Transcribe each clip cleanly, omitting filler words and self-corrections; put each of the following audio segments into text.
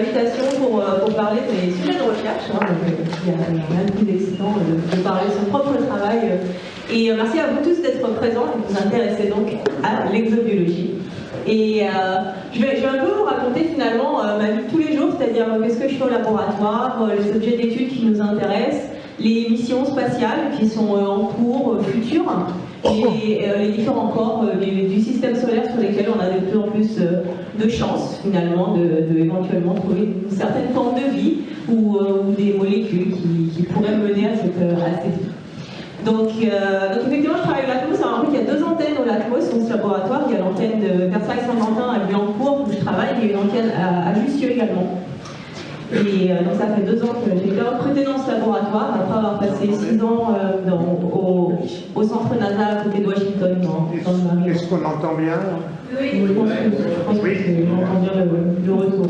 l'invitation pour parler des sujets de recherche. Il n'y a rien de plus excitant de parler de son propre travail. Et merci à vous tous d'être présents et de vous intéresser donc à l'exobiologie. Et je vais un peu vous raconter finalement ma vie de tous les jours, c'est-à-dire qu'est-ce que je fais au laboratoire, les objets d'études qui nous intéressent, les missions spatiales qui sont en cours, futures, et les différents corps du système solaire sur lesquels on a de plus en plus de chances finalement de éventuellement trouver une certaine forme de vie ou des molécules qui pourraient mener à cette vie. Donc effectivement, je travaille au LACMOS. Alors, il y a 2 antennes au LACMOS, dans ce laboratoire. Il y a l'antenne de Versailles-Saint-Quentin à Guyancourt, où je travaille, et une antenne à Jussieu également. Et donc ça fait 2 ans que j'ai été recrutée dans ce laboratoire, après avoir passé 6 ans au centre NASA à côté de Washington, dans le Maryland. Est-ce qu'on entend bien? Oui, je pense que on entend bien le retour.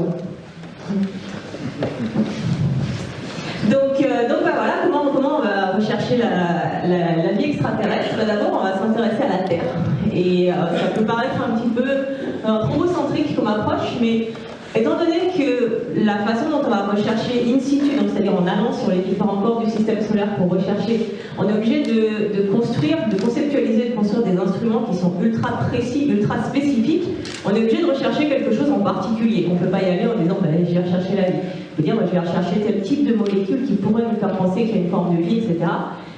Donc voilà, comment on va rechercher la vie extraterrestre. D'abord, on va s'intéresser à la Terre. Et ça peut paraître un petit peu anthropocentrique comme approche, mais étant donné que la façon dont on va rechercher in situ, donc c'est-à-dire en allant sur les différents corps du système solaire pour rechercher, on est obligé de conceptualiser, de construire des instruments qui sont ultra précis, ultra spécifiques. On est obligé de rechercher quelque chose en particulier. On ne peut pas y aller en disant je vais rechercher la vie. On peut dire je vais rechercher tel type de molécule qui pourrait nous faire penser qu'il y a une forme de vie, etc.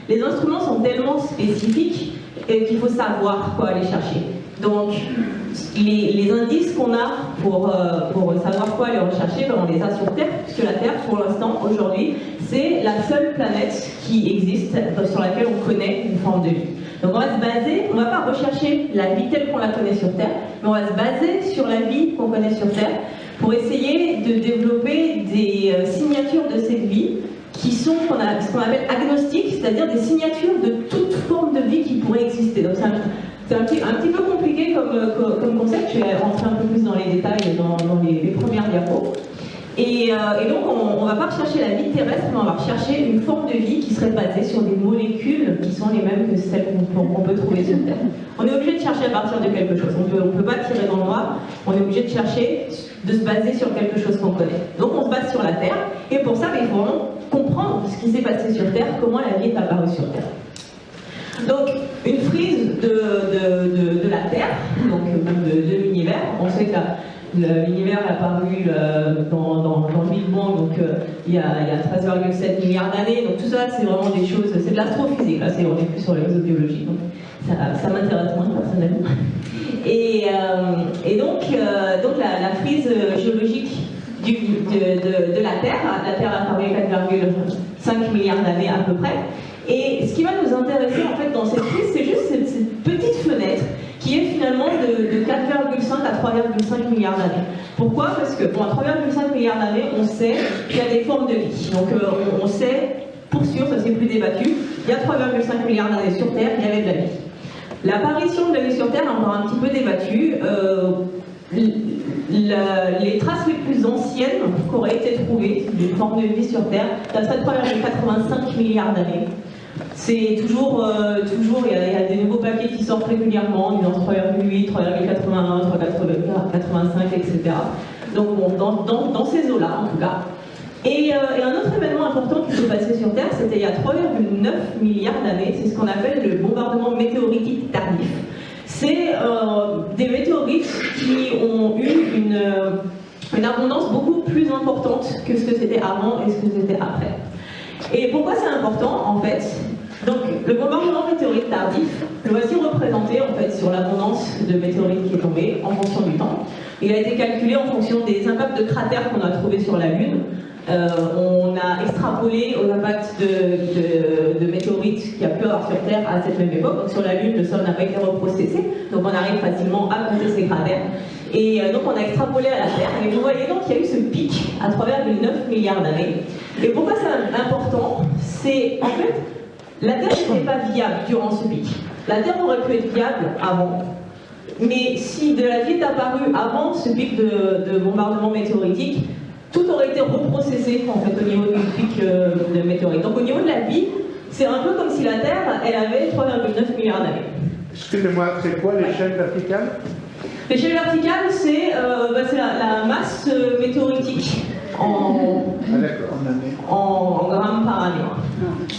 Les instruments sont tellement spécifiques qu'il faut savoir quoi aller chercher. Donc les indices qu'on a pour savoir quoi aller rechercher, on les a sur Terre, puisque la Terre, pour l'instant, aujourd'hui, c'est la seule planète qui existe sur laquelle on connaît une forme de vie. Donc on va se baser, on ne va pas rechercher la vie telle qu'on la connaît sur Terre, mais on va se baser sur la vie qu'on connaît sur Terre pour essayer de développer des signatures de cette vie qui sont ce qu'on appelle agnostiques, c'est-à-dire des signatures de toute forme de vie qui pourrait exister. Donc c'est un petit peu compliqué comme concept, je vais rentrer un peu plus dans les détails dans les premières diapos. Et donc on ne va pas rechercher la vie terrestre, mais on va rechercher une forme de vie qui serait basée sur des molécules qui sont les mêmes que celles qu'on peut trouver sur Terre. On est obligé de chercher à partir de quelque chose, on ne peut pas tirer dans le noir, on est obligé de chercher, de se baser sur quelque chose qu'on connaît. Donc on se base sur la Terre, et pour ça il faut vraiment comprendre ce qui s'est passé sur Terre, comment la vie est apparue sur Terre. Donc, une frise de la Terre, donc même de l'univers. On sait que l'univers est apparu dans le Big Bang, donc il y a 13,7 milliards d'années. Donc tout ça, c'est vraiment des choses, c'est de l'astrophysique. Là, on est plus sur l'exobiologie. Donc ça m'intéresse moins personnellement. Et donc la frise géologique de la Terre a apparu il y a 4,5 milliards d'années à peu près. Et ce qui va nous intéresser en fait dans cette frise, c'est juste cette petite fenêtre qui est finalement de 4,5 à 3,5 milliards d'années. Pourquoi? Parce que à 3,5 milliards d'années, on sait qu'il y a des formes de vie. Donc on sait, pour sûr, ça c'est plus débattu, il y a 3,5 milliards d'années sur Terre, il y avait de la vie. L'apparition de la vie sur Terre est encore un petit peu débattue. Les traces les plus anciennes qui auraient été trouvées d'une forme de vie sur Terre datent de 3,85 milliards d'années. C'est toujours, il y a des nouveaux papiers qui sortent régulièrement, ils lancent 3,8, 3,81, 3,85, etc. Donc bon, dans ces eaux-là en tout cas. Et un autre événement important qui s'est passé sur Terre, c'était il y a 3,9 milliards d'années, c'est ce qu'on appelle le bombardement météoritique tardif. C'est des météorites qui ont eu une abondance beaucoup plus importante que ce que c'était avant et ce que c'était après. Et pourquoi c'est important en fait? Donc le bombardement météorite tardif, le voici représenté en fait sur l'abondance de météorites qui est tombée en fonction du temps. Il a été calculé en fonction des impacts de cratères qu'on a trouvés sur la Lune. On a extrapolé aux impacts de météorites qu'il y a pu avoir sur Terre à cette même époque. Donc sur la Lune, le sol n'a pas été reprocessé, donc on arrive facilement à compter ces cratères. Et donc on a extrapolé à la Terre, et vous voyez donc qu'il y a eu ce pic à 3,9 milliards d'années. Et pourquoi c'est important? C'est en fait, la Terre n'était pas viable durant ce pic. La Terre aurait pu être viable avant. Mais si de la vie est apparue avant ce pic de bombardement météoritique, tout aurait été reprocessé en fait au niveau du pic de météorites. Donc au niveau de la vie, c'est un peu comme si la Terre, elle avait 3,9 milliards d'années. Excusez-moi, c'est quoi l'échelle verticale? L'échelle verticale, c'est la masse météoritique Ah d'accord, en année. en grammes par année.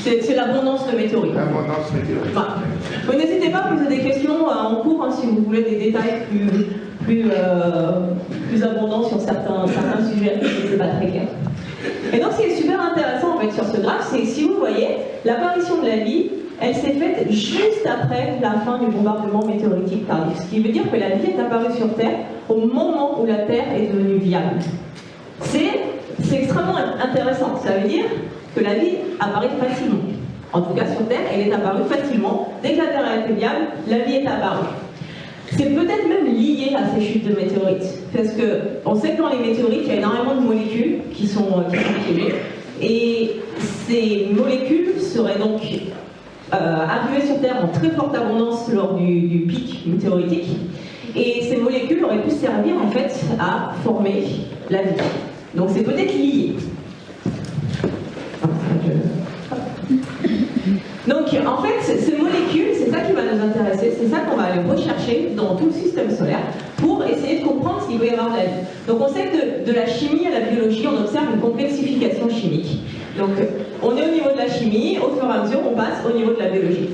C'est l'abondance de météorites. L'abondance météorique. Voilà. Donc n'hésitez pas à poser des questions en cours hein, si vous voulez des détails plus abondants sur certains sujets, c'est pas très clair. Et donc ce qui est super intéressant en fait sur ce graphe, c'est que si vous voyez, l'apparition de la vie, elle s'est faite juste après la fin du bombardement météoritique tardif. Ce qui veut dire que la vie est apparue sur Terre au moment où la Terre est devenue viable. C'est extrêmement intéressant. Ça veut dire que la vie apparaît facilement. En tout cas sur Terre, elle est apparue facilement. Dès que la Terre a été viable, la vie est apparue. C'est peut-être même lié à ces chutes de météorites. Parce qu'on sait que dans les météorites, il y a énormément de molécules qui sont émises. Et ces molécules seraient donc arrivées sur Terre en très forte abondance lors du pic météoritique. Et ces molécules auraient pu servir en fait à former la vie. Donc c'est peut-être lié. Donc en fait, ces molécules, c'est ça qui va nous intéresser, c'est ça qu'on va aller rechercher dans tout le système solaire pour essayer de comprendre s'il peut y avoir de la vie. Donc on sait que de la chimie à la biologie, on observe une complexification chimique. Donc on est au niveau de la chimie, au fur et à mesure on passe au niveau de la biologie.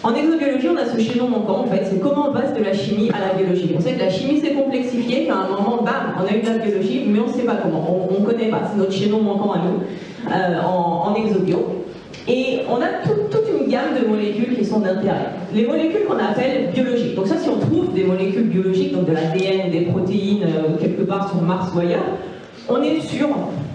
En exobiologie, on a ce chaînon manquant, en fait, c'est comment on passe de la chimie à la biologie. On sait que la chimie s'est complexifiée, qu'à un moment, bam, on a eu de la biologie, mais on ne sait pas comment, on ne connaît pas, c'est notre chaînon manquant à nous, en exobio. Et on a toute une gamme de molécules qui sont d'intérêt. Les molécules qu'on appelle biologiques. Donc ça, si on trouve des molécules biologiques, donc de l'ADN, des protéines, quelque part sur Mars ou ailleurs, on est sûr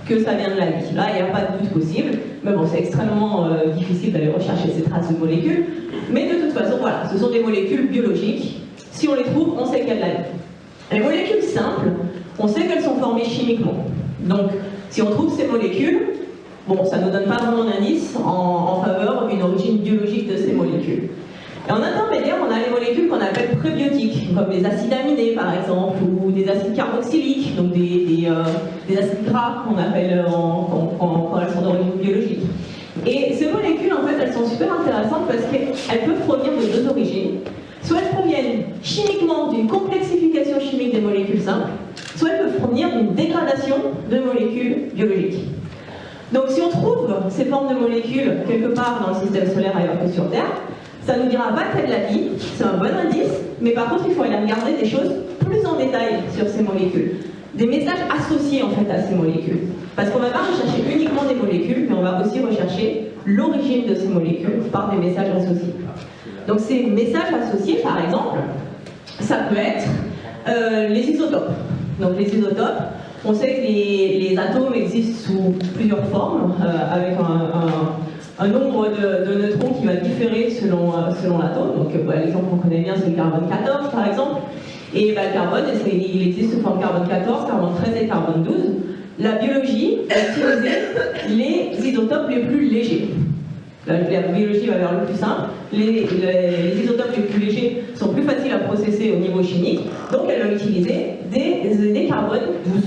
que ça vient de la vie. Là, il n'y a pas de doute possible. Mais bon, c'est extrêmement difficile d'aller rechercher ces traces de molécules. Mais de toute façon, voilà, ce sont des molécules biologiques. Si on les trouve, on sait qu'il y a de la vie. Les molécules simples, on sait qu'elles sont formées chimiquement. Donc, si on trouve ces molécules, bon, ça ne nous donne pas vraiment d'indice en faveur d'une origine biologique de ces molécules. Et en intermédiaire, on a les molécules qu'on appelle prébiotiques, comme les acides aminés par exemple, ou des acides carboxyliques, donc des acides gras qu'on appelle quand elles sont d'origine biologique. Et ces molécules, en fait, elles sont super intéressantes parce qu'elles peuvent provenir de deux origines. Soit elles proviennent chimiquement d'une complexification chimique des molécules simples, soit elles peuvent provenir d'une dégradation de molécules biologiques. Donc si on trouve ces formes de molécules quelque part dans le système solaire ailleurs que sur Terre, ça nous dira pas qu'il y a de la vie, c'est un bon indice, mais par contre il faut aller regarder des choses plus en détail sur ces molécules. Des messages associés en fait à ces molécules. Parce qu'on ne va pas rechercher uniquement des molécules, mais on va aussi rechercher l'origine de ces molécules par des messages associés. Donc ces messages associés, par exemple, ça peut être les isotopes. Donc les isotopes, on sait que les atomes existent sous plusieurs formes, avec un nombre de neutrons qui va différer selon l'atome. Donc l'exemple qu'on connaît bien, c'est le carbone 14 par exemple. Et le carbone, il existe sous forme carbone 14, carbone 13 et carbone 12. La biologie va utiliser les isotopes les plus légers. La biologie va vers le plus simple. Les isotopes les plus légers sont plus faciles à processer au niveau chimique, donc elle va utiliser des carbones 12.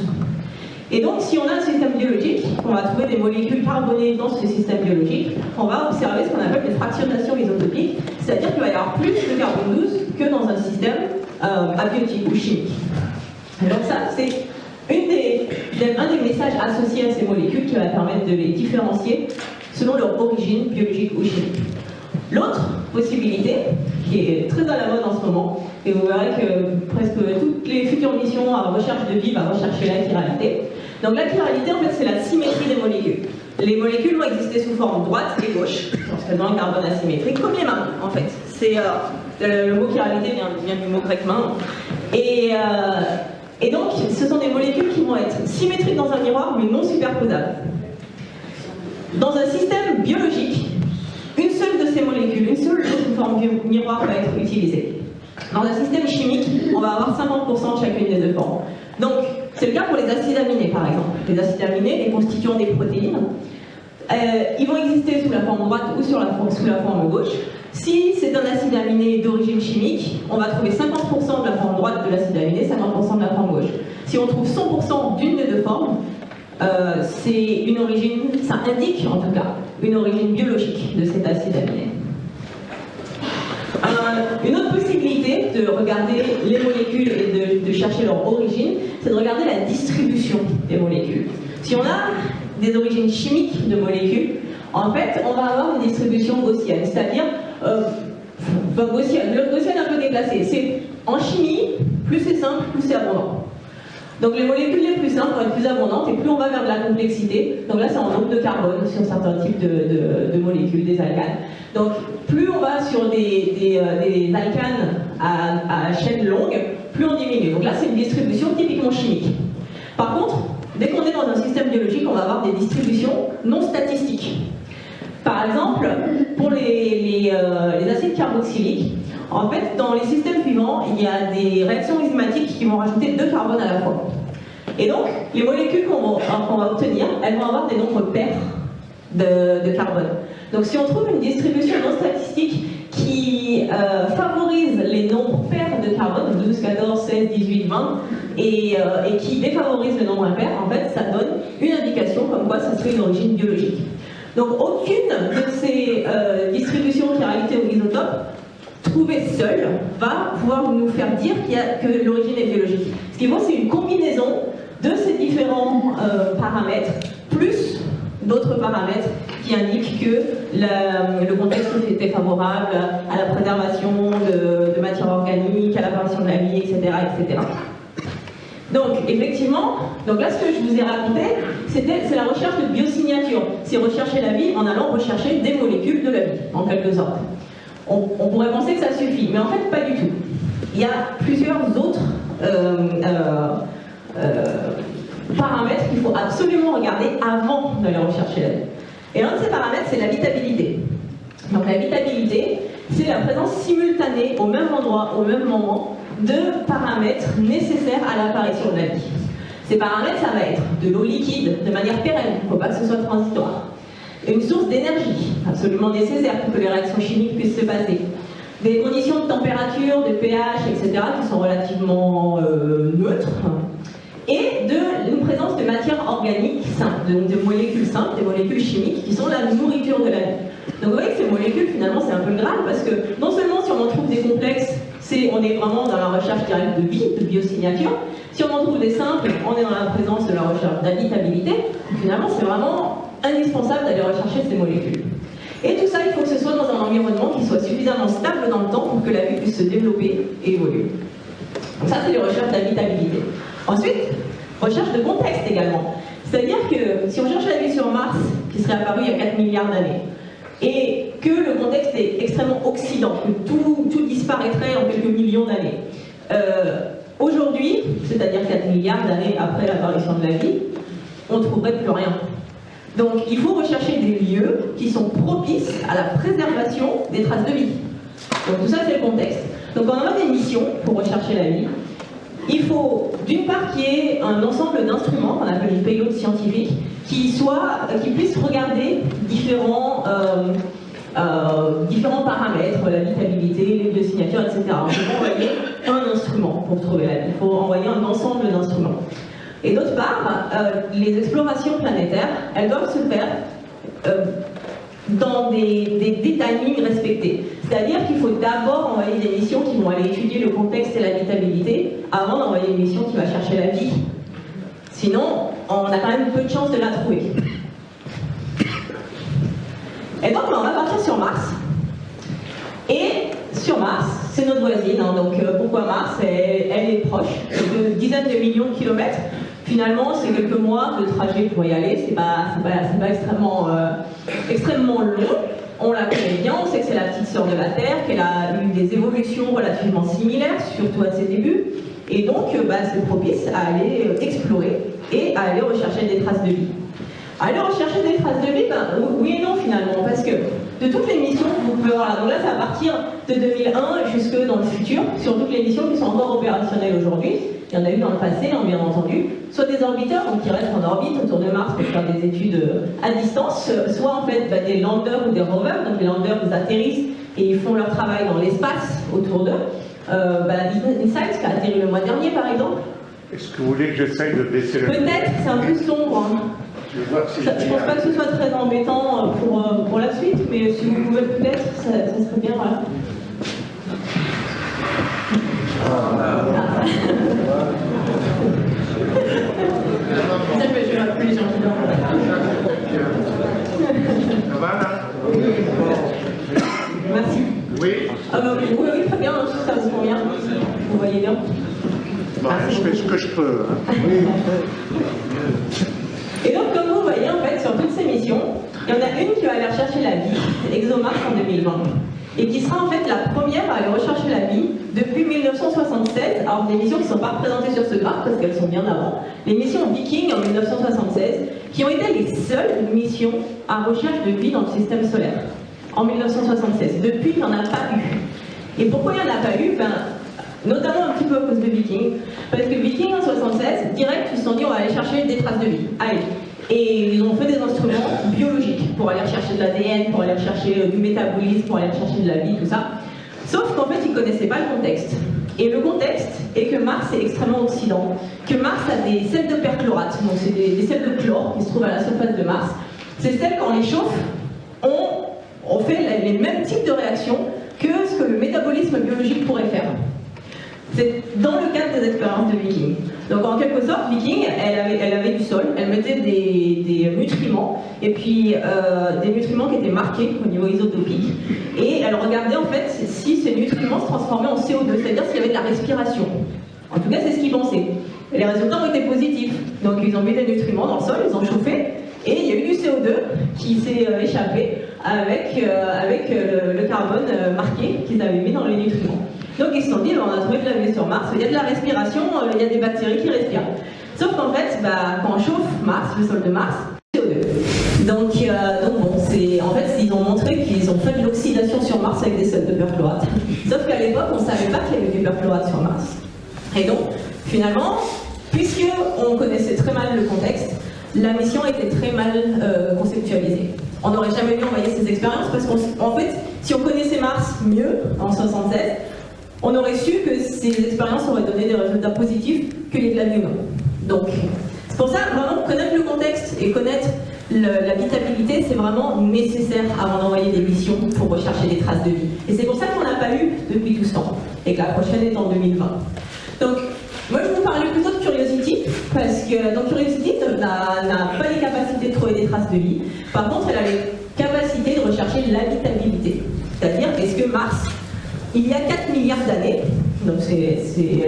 Et donc, si on a un système biologique, on va trouver des molécules carbonées dans ce système biologique, on va observer ce qu'on appelle des fractionnations isotopiques, c'est-à-dire qu'il va y avoir plus de carbone 12 que dans un système abiotique ou chimique. Et donc ça, c'est un des messages associés à ces molécules qui va permettre de les différencier selon leur origine biologique ou chimique. L'autre possibilité, qui est très à la mode en ce moment, et vous verrez que presque toutes les futures missions à recherche de vie vont rechercher la chiralité. Donc la chiralité, en fait, c'est la symétrie des molécules. Les molécules vont exister sous forme droite et gauche, parce qu'elles ont un carbone asymétrique, comme les mains, en fait. Le mot chiralité vient du mot grec main. Et donc, ce sont des molécules qui vont être symétriques dans un miroir, mais non superposables. Dans un système biologique, une seule de ces molécules, une seule sous forme miroir va être utilisée. Dans un système chimique, on va avoir 50% de chacune des deux formes. Donc, c'est le cas pour les acides aminés, par exemple. Les acides aminés, les constituants des protéines, ils vont exister sous la forme droite ou sous la forme gauche. Si c'est un acide aminé d'origine chimique, on va trouver 50% de la forme droite de l'acide aminé, 50% de la forme gauche. Si on trouve 100% d'une des deux formes, c'est une origine, ça indique en tout cas, une origine biologique de cet acide aminé. Une autre possibilité de regarder les molécules et de chercher leur origine, c'est de regarder la distribution des molécules. Si on a des origines chimiques de molécules, en fait, on va avoir une distribution gaussienne, c'est-à-dire gaussienne un peu déplacée. C'est en chimie, plus c'est simple, plus c'est abondant. Donc les molécules les plus simples vont être plus abondantes et plus on va vers de la complexité. Donc là c'est en nombre de carbone sur certains types de molécules, des alcanes. Donc plus on va sur des alcanes à chaîne longue, plus on diminue. Donc là c'est une distribution typiquement chimique. Par contre, dès qu'on est dans un système biologique, on va avoir des distributions non statistiques. Par exemple, pour les acides carboxyliques, en fait, dans les systèmes suivants, il y a des réactions enzymatiques qui vont rajouter 2 carbones à la fois. Et donc, les molécules qu'on va obtenir, elles vont avoir des nombres pairs de carbone. Donc, si on trouve une distribution non statistique qui favorise les nombres pairs de carbone, 12, 14, 16, 18, 20, et qui défavorise le nombre impair, en fait, ça donne une indication comme quoi ça serait une origine biologique. Donc, aucune de ces distributions chiralité ou isotopes trouvée seule va pouvoir nous faire dire que l'origine est biologique. Ce qu'il faut, c'est une combinaison de ces différents paramètres, plus d'autres paramètres qui indiquent que le contexte était favorable à la préservation de matières organiques, à l'apparition de la vie, etc., etc. Donc, effectivement, donc là, ce que je vous ai raconté, c'est la recherche de biosignature. C'est rechercher la vie en allant rechercher des molécules de la vie, en quelque sorte. On pourrait penser que ça suffit, mais en fait, pas du tout. Il y a plusieurs autres paramètres qu'il faut absolument regarder avant d'aller rechercher la vie. Et l'un de ces paramètres, c'est l'habitabilité. Donc l'habitabilité, c'est la présence simultanée au même endroit, au même moment, de paramètres nécessaires à l'apparition de la vie. Ces paramètres, ça va être de l'eau liquide, de manière pérenne, il ne faut pas que ce soit transitoire. Une source d'énergie, absolument nécessaire pour que les réactions chimiques puissent se passer. Des conditions de température, de pH, etc., qui sont relativement neutres. Et une présence de matières organiques simples, de molécules simples, des molécules chimiques, qui sont la nourriture de la vie. Donc vous voyez que ces molécules, finalement, c'est un peu le Graal, parce que non seulement si on en trouve des complexes, on est vraiment dans la recherche directe de vie, de biosignature. Si on en trouve des simples, on est dans la présence de la recherche d'habitabilité. Finalement, c'est vraiment indispensable d'aller rechercher ces molécules. Et tout ça, il faut que ce soit dans un environnement qui soit suffisamment stable dans le temps pour que la vie puisse se développer et évoluer. Donc ça, c'est les recherches d'habitabilité. Ensuite, recherche de contexte également. C'est-à-dire que si on cherche la vie sur Mars, qui serait apparue il y a 4 milliards d'années, et que le contexte est extrêmement oxydant, que tout disparaîtrait en quelques millions d'années, aujourd'hui, c'est-à-dire 4 milliards d'années après l'apparition de la vie, on ne trouverait plus rien. Donc il faut rechercher des lieux qui sont propices à la préservation des traces de vie. Donc tout ça, c'est le contexte. Donc quand on a des missions pour rechercher la vie, il faut d'une part qu'il y ait un ensemble d'instruments qu'on appelle des payloads scientifiques qui puissent regarder différents paramètres, l'habitabilité, les biosignatures, etc. On peut envoyer un instrument pour trouver la vie. Il faut envoyer un ensemble d'instruments. Et d'autre part, les explorations planétaires, elles doivent se faire dans des timings respectés. C'est-à-dire qu'il faut d'abord envoyer des missions qui vont aller étudier le contexte et l'habitabilité avant d'envoyer une mission qui va chercher la vie. Sinon, on a quand même peu de chances de la trouver. Et donc, on va partir sur Mars. Et sur Mars, c'est notre voisine. Hein, donc, pourquoi Mars? Elle est proche, de dizaines de millions de kilomètres. Finalement, c'est quelques mois de trajet pour y aller. C'est pas extrêmement long. On la connaît bien, on sait que c'est la petite sœur de la Terre, qu'elle a eu des évolutions relativement similaires, surtout à ses débuts. Et donc, c'est propice à aller explorer et à aller rechercher des traces de vie. Aller rechercher des traces de vie, oui et non finalement, parce que de toutes les missions que vous pouvez avoir là, donc là, c'est à partir de 2001 jusque dans le futur, sur toutes les missions qui sont encore opérationnelles aujourd'hui. Il y en a eu dans le passé, hein, bien entendu, soit des orbiteurs, donc qui restent en orbite autour de Mars pour faire des études à distance, soit en fait des landers ou des rovers, donc les landers ils atterrissent et ils font leur travail dans l'espace autour d'eux. InSight qui a atterri le mois dernier par exemple. Est-ce que vous voulez que j'essaye de baisser le... Peut-être, c'est un peu sombre. Hein. Je ne pense pas que ce soit très embêtant pour la suite, mais si vous pouvez peut-être, ça serait bien. Voilà. Ça, je vais appeler les gens. cheveux. Hein. Et donc, comme vous voyez, en fait, sur toutes ces missions, il y en a une qui va aller rechercher la vie, ExoMars en 2020, et qui sera en fait la première à aller rechercher la vie depuis 1976. Alors, des missions qui ne sont pas représentées sur ce graphe parce qu'elles sont bien avant. Les missions Viking en 1976, qui ont été les seules missions à recherche de vie dans le système solaire en 1976. Depuis, il n'y en a pas eu. Et pourquoi il n'y en a pas eu? Notamment un petit peu à cause de Viking. Parce que Viking en 1976, direct, ils se sont dit on va aller chercher des traces de vie. Allez. Et ils ont fait des instruments biologiques pour aller rechercher de l'ADN, pour aller rechercher du métabolisme, pour aller rechercher de la vie, tout ça. Sauf qu'en fait, ils ne connaissaient pas le contexte. Et le contexte est que Mars est extrêmement oxydant, que Mars a des sels de perchlorate, donc c'est des sels de chlore qui se trouvent à la surface de Mars. Ces sels, quand on les chauffe, on fait les mêmes types de réactions que ce que le métabolisme biologique pourrait faire. C'est dans le cadre des expériences de Viking. Donc en quelque sorte, Viking, elle avait du sol, elle mettait des nutriments, et puis des nutriments qui étaient marqués au niveau isotopique, et elle regardait en fait si ces nutriments se transformaient en CO2, c'est-à-dire s'il y avait de la respiration. En tout cas, c'est ce qu'ils pensaient. Et les résultats ont été positifs. Donc ils ont mis des nutriments dans le sol, ils ont chauffé, et il y a eu du CO2 qui s'est échappé avec le carbone marqué qu'ils avaient mis dans les nutriments. Donc ils se sont dit, on a trouvé de la vie sur Mars, il y a de la respiration, il y a des bactéries qui respirent. Sauf qu'en fait, quand on chauffe Mars, le sol de Mars, CO2. Donc bon, en fait, ils ont montré qu'ils ont fait de l'oxydation sur Mars avec des sels de perchlorate. Sauf qu'à l'époque, on ne savait pas qu'il y avait du perchlorate sur Mars. Et donc, finalement, puisqu'on connaissait très mal le contexte, la mission était très mal conceptualisée. On n'aurait jamais dû envoyer ces expériences parce qu'en fait, si on connaissait Mars mieux, en 1976, on aurait su que ces expériences auraient donné des résultats positifs qu'il y ait de la vie ou non. Donc, c'est pour ça, vraiment, connaître le contexte et connaître l'habitabilité, c'est vraiment nécessaire avant d'envoyer des missions pour rechercher des traces de vie. Et c'est pour ça qu'on n'a pas eu depuis tout ce temps, et que la prochaine est en 2020. Donc, moi je vais vous parler plutôt de Curiosity, parce que dans Curiosity, n'a pas les capacités de trouver des traces de vie. Par contre, elle a les capacités de rechercher l'habitabilité. C'est-à-dire, est-ce que Mars, il y a 4 milliards d'années, donc c'est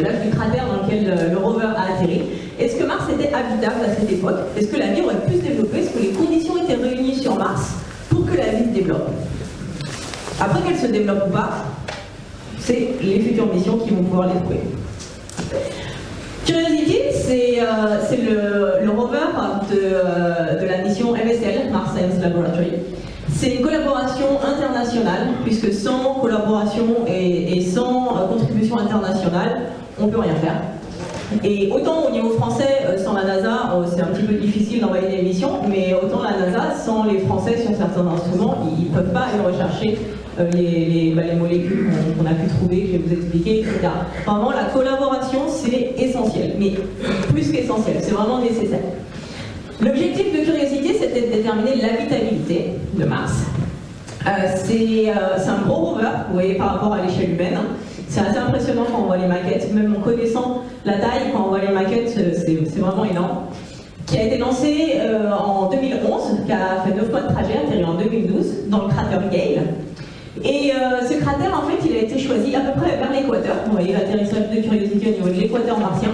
l'âge du cratère dans lequel le rover a atterri, est-ce que Mars était habitable à cette époque? Est-ce que la vie aurait pu se développer? Est-ce que les conditions étaient réunies sur Mars pour que la vie se développe? Après qu'elle se développe ou pas, c'est les futures missions qui vont pouvoir les trouver. Curiosity, c'est le rover de la mission MSL, Mars Science Laboratory. C'est une collaboration internationale, puisque sans collaboration et sans contribution internationale, on ne peut rien faire. Et autant au niveau français, sans la NASA, c'est un petit peu difficile d'envoyer des missions, mais autant la NASA, sans les Français sur certains instruments, ils ne peuvent pas aller rechercher les molécules qu'on a pu trouver, que je vais vous expliquer, etc. Vraiment, la collaboration, c'est essentiel, mais plus qu'essentiel, c'est vraiment nécessaire. L'objectif de Curiosity, c'était de déterminer l'habitabilité de Mars. C'est un gros rover, vous voyez, par rapport à l'échelle humaine. C'est assez impressionnant quand on voit les maquettes, même en connaissant la taille, quand on voit les maquettes, c'est vraiment énorme. Qui a été lancé en 2011, qui a fait 9 mois de trajet, atterri en 2012, dans le cratère Gale. Et ce cratère, en fait, il a été choisi à peu près vers l'équateur. Vous voyez l'atterrissage de Curiosity au niveau de l'équateur martien.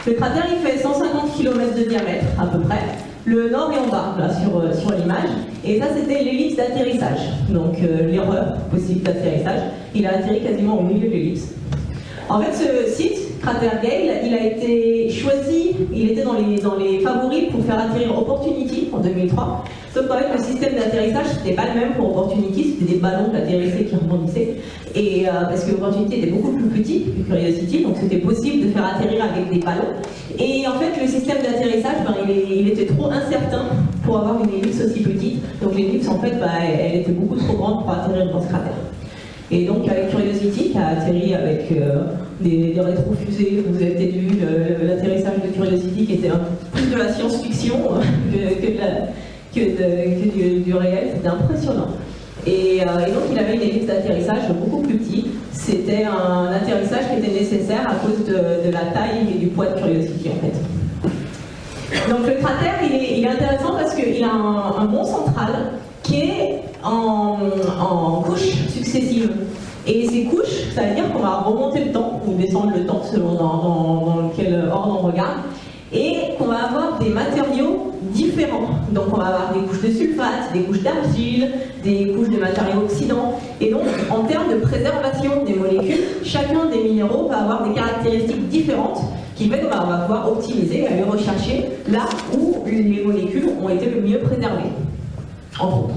Le cratère, il fait 150 km de diamètre, à peu près. Le nord et en bas, là, sur l'image. Et ça, c'était l'ellipse d'atterrissage. Donc, l'erreur possible d'atterrissage. Il a atterri quasiment au milieu de l'ellipse. En fait, ce site, cratère Gale, il a été choisi, il était dans les favoris pour faire atterrir Opportunity en 2003. Sauf qu'en fait, le système d'atterrissage, c'était pas le même pour Opportunity, c'était des ballons qui atterrissaient, qui rebondissaient. Et parce que Opportunity était beaucoup plus petit que Curiosity, donc c'était possible de faire atterrir avec des ballons. Et en fait, le système d'atterrissage, il était trop incertain pour avoir une ellipse aussi petite. Donc l'ellipse, en fait, elle était beaucoup trop grande pour atterrir dans ce cratère. Et donc avec Curiosity, qui a atterri avec des rétrofusées, vous avez peut-être vu l'atterrissage de Curiosity, qui était plus de la science-fiction que du réel, c'était impressionnant. Et donc il avait une ellipse d'atterrissage beaucoup plus petite. C'était un atterrissage qui était nécessaire à cause de la taille et du poids de Curiosity en fait. Donc le cratère il est intéressant parce qu'il a un mont central qui est en couches successives. Et ces couches, ça veut dire qu'on va remonter le temps, ou descendre le temps, selon dans quel ordre on regarde, et qu'on va avoir des matériaux différents. Donc on va avoir des couches de sulfate, des couches d'argile, des couches de matériaux oxydants. Et donc en termes de préservation des molécules, chacun des minéraux va avoir des caractéristiques différentes qui fait qu'on va pouvoir optimiser et aller rechercher là où les molécules ont été le mieux préservées, entre autres.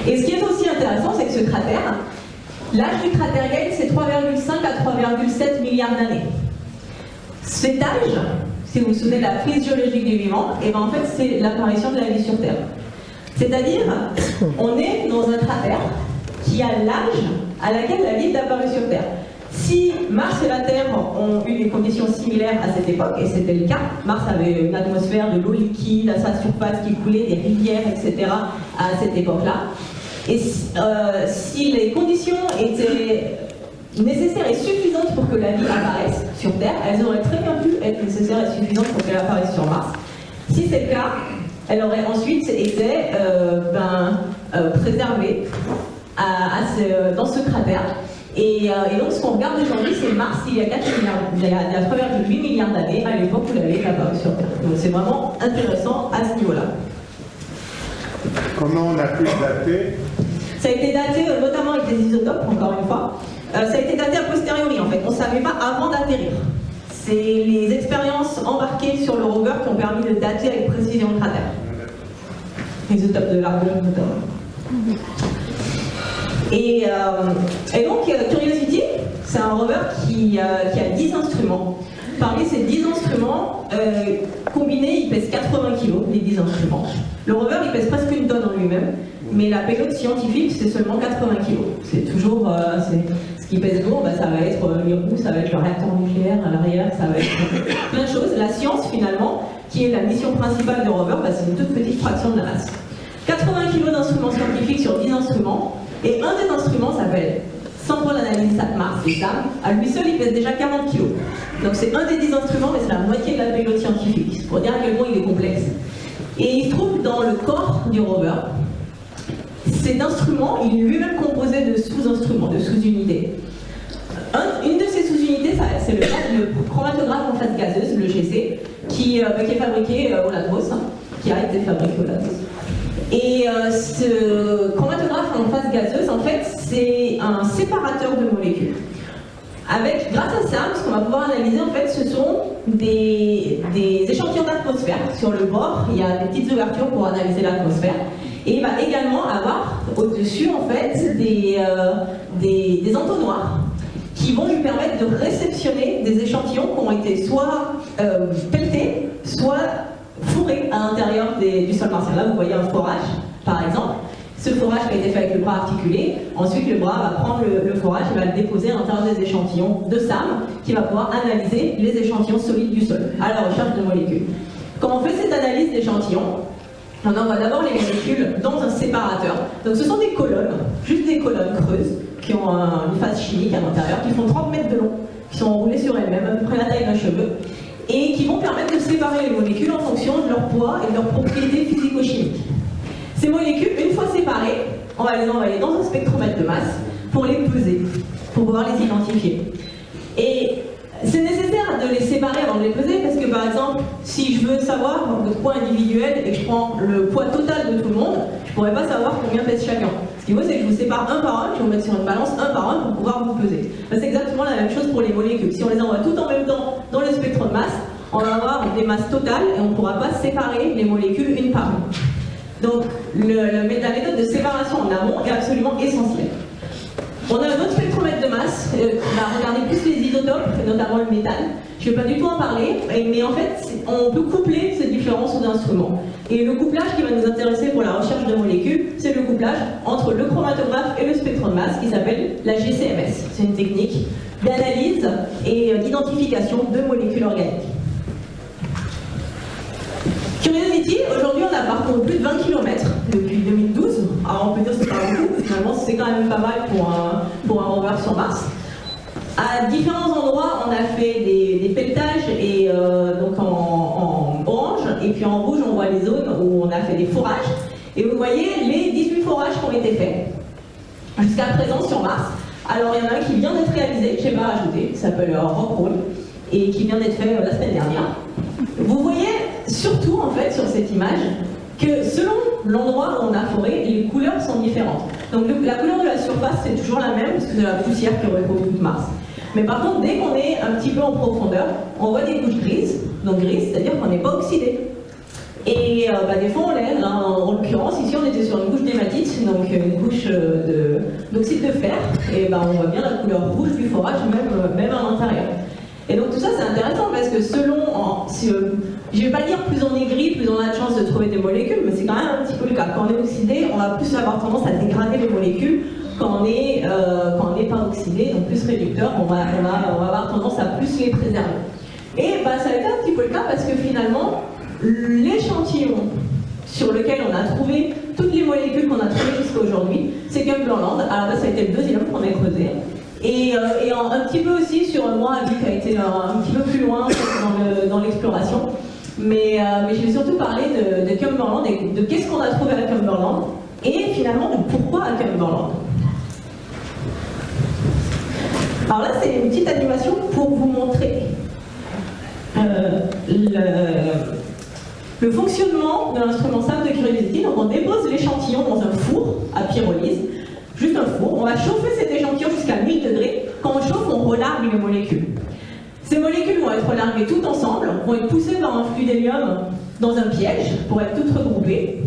Et ce qui est aussi intéressant, c'est que ce cratère, l'âge du cratère Gale, c'est 3,5 à 3,7 milliards d'années. Cet âge, si vous vous souvenez de la crise géologique du vivant, et ben en fait c'est l'apparition de la vie sur Terre. C'est-à-dire, on est dans un cratère qui a l'âge à laquelle la vie est apparue sur Terre. Si Mars et la Terre ont eu des conditions similaires à cette époque, et c'était le cas, Mars avait une atmosphère, de l'eau liquide à sa surface qui coulait, des rivières, etc. à cette époque-là, et si les conditions étaient nécessaires et suffisantes pour que la vie apparaisse sur Terre, elles auraient très bien pu être nécessaires et suffisantes pour qu'elle apparaisse sur Mars. Si c'est le cas, elle aurait ensuite été préservée dans ce cratère. Et donc ce qu'on regarde aujourd'hui, c'est Mars il y a 3,8 milliards d'années, à l'époque où la vie est apparue sur Terre. Donc c'est vraiment intéressant à ce niveau-là. Comment on a pu dater? Ça a été daté notamment avec des isotopes, encore une fois. Ça a été daté a posteriori en fait, on ne savait pas avant d'atterrir. C'est les expériences embarquées sur le rover qui ont permis de dater avec précision le cratère. Les isotopes de l'Argon notamment. Et donc Curiosity, c'est un rover qui a 10 instruments. Parmi ces 10 instruments, combinés, il pèse 80 kg, les 10 instruments. Le rover, il pèse presque une tonne en lui-même, mais la payload scientifique, c'est seulement 80 kg. C'est toujours... ce qui pèse lourd, ça va être les roues, ça va être le réacteur nucléaire à l'arrière, ça va être plein de choses. La science, finalement, qui est la mission principale du rover, c'est une toute petite fraction de la masse. 80 kg d'instruments scientifiques sur 10 instruments, et un des instruments s'appelle Centre d'analyse SAT-Mars, et SAM. À lui seul, il pèse déjà 40 kg. Donc c'est un des 10 instruments, mais c'est la moitié de la payload scientifique, pour dire à quel point il est complexe. Et il se trouve dans le corps du rover. Cet instrument, il est lui-même composé de sous-instruments, de sous-unités. Une de ces sous-unités, c'est le chromatographe en phase gazeuse, le GC, qui est fabriqué au Latmos, qui a été fabriqué au Latmos. Et ce chromatographe en phase gazeuse, en fait, c'est un séparateur de molécules. Grâce à ça, ce qu'on va pouvoir analyser, en fait, ce sont des échantillons d'atmosphère. Sur le bord, il y a des petites ouvertures pour analyser l'atmosphère. Et il va également avoir au-dessus, en fait, des entonnoirs qui vont lui permettre de réceptionner des échantillons qui ont été soit pelletés, soit fourrés à l'intérieur du sol martien. Là, vous voyez un forage, par exemple. Ce forage qui a été fait avec le bras articulé, ensuite le bras va prendre le forage et va le déposer à l'intérieur des échantillons de SAM qui va pouvoir analyser les échantillons solides du sol à la recherche de molécules. Quand on fait cette analyse d'échantillons, on envoie d'abord les molécules dans un séparateur. Donc ce sont des colonnes, juste des colonnes creuses, qui ont une phase chimique à l'intérieur, qui font 30 mètres de long, qui sont enroulées sur elles-mêmes, à peu près la taille d'un cheveu, et qui vont permettre de séparer les molécules en fonction de leur poids et de leurs propriétés physico-chimiques. Ces molécules, une fois séparées, on va les envoyer dans un spectromètre de masse pour les peser, pour pouvoir les identifier. Et c'est nécessaire de les séparer avant de les peser parce que, par exemple, si je veux savoir votre poids individuel et que je prends le poids total de tout le monde, je ne pourrais pas savoir combien pèse chacun. Ce qu'il faut, c'est que je vous sépare un par un, je vais vous mettre sur une balance un par un pour pouvoir vous peser. C'est exactement la même chose pour les molécules. Si on les envoie toutes en même temps dans le spectre de masse, on va avoir des masses totales et on ne pourra pas séparer les molécules une par une. Donc, la méthode de séparation en amont est absolument essentielle. On a un autre spectromètre de masse, on va regarder plus les isotopes, notamment le méthane. Je ne vais pas du tout en parler, mais en fait, on peut coupler ces différents sous-instruments. Et le couplage qui va nous intéresser pour la recherche de molécules, c'est le couplage entre le chromatographe et le spectre de masse qui s'appelle la GCMS. C'est une technique d'analyse et d'identification de molécules organiques. Curiosity, aujourd'hui on a parcouru plus de 20 km depuis 2012. Alors on peut dire que c'est pas beaucoup, finalement c'est quand même pas mal pour un rover sur Mars. À différents endroits on a fait des pelletages et donc en orange, et puis en rouge on voit les zones où on a fait des forages. Et vous voyez les 18 forages qui ont été faits. jusqu'à présent sur Mars. Alors il y en a un qui vient d'être réalisé, que je n'ai pas rajouté, qui s'appelle Rockwool, et qui vient d'être fait la semaine dernière. Vous voyez surtout en fait sur cette image que selon l'endroit où on a foré, les couleurs sont différentes. Donc la couleur de la surface c'est toujours la même, parce que c'est la poussière qui recouvre toute Mars. Mais par contre, dès qu'on est un petit peu en profondeur, on voit des couches grises, donc grises, c'est-à-dire qu'on n'est pas oxydé. Et des fois on l'est, hein. En l'occurrence ici on était sur une couche d'hématite, donc une couche d'oxyde de fer, et on voit bien la couleur rouge du forage même à l'intérieur. Et donc tout ça c'est intéressant parce que je ne vais pas dire plus on est gris, plus on a de chance de trouver des molécules, mais c'est quand même un petit peu le cas. Quand on est oxydé, on va plus avoir tendance à dégrader les molécules. Quand on n'est pas oxydé, donc plus réducteur, on va avoir tendance à plus les préserver. Et ça a été un petit peu le cas parce que finalement, l'échantillon sur lequel on a trouvé toutes les molécules qu'on a trouvées jusqu'à aujourd'hui, c'est Cumberland. Alors ça a été le deuxième qu'on a creusé. Et un petit peu aussi sur moi, qui a été un petit peu plus loin dans l'exploration. Mais je vais surtout parler de Cumberland et de qu'est-ce qu'on a trouvé à Cumberland et finalement de pourquoi à Cumberland. Alors là, c'est une petite animation pour vous montrer le fonctionnement de l'instrument simple de Curiosity. Donc on dépose l'échantillon dans un four à pyrolyse, juste un four. On va chauffer cet échantillon jusqu'à 1000 degrés. Quand on chauffe, on relargue les molécules. Ces molécules vont être relarguées toutes ensemble, vont être poussées par un flux d'hélium dans un piège pour être toutes regroupées.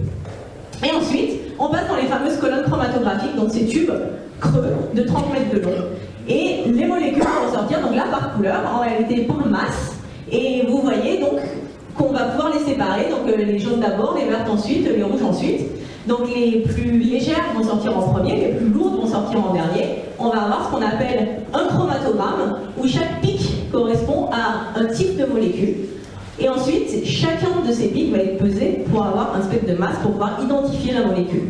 Et ensuite, on passe dans les fameuses colonnes chromatographiques, donc ces tubes creux de 30 mètres de long. Et les molécules vont sortir, donc là par couleur, en réalité par masse. Et vous voyez donc qu'on va pouvoir les séparer, donc les jaunes d'abord, les vertes ensuite, les rouges ensuite. Donc les plus légères vont sortir en premier, les plus lourdes vont sortir en dernier. On va avoir ce qu'on appelle un chromatogramme, où chaque pic correspond à un type de molécule. Et ensuite, chacun de ces pics va être pesé pour avoir un spectre de masse, pour pouvoir identifier la molécule.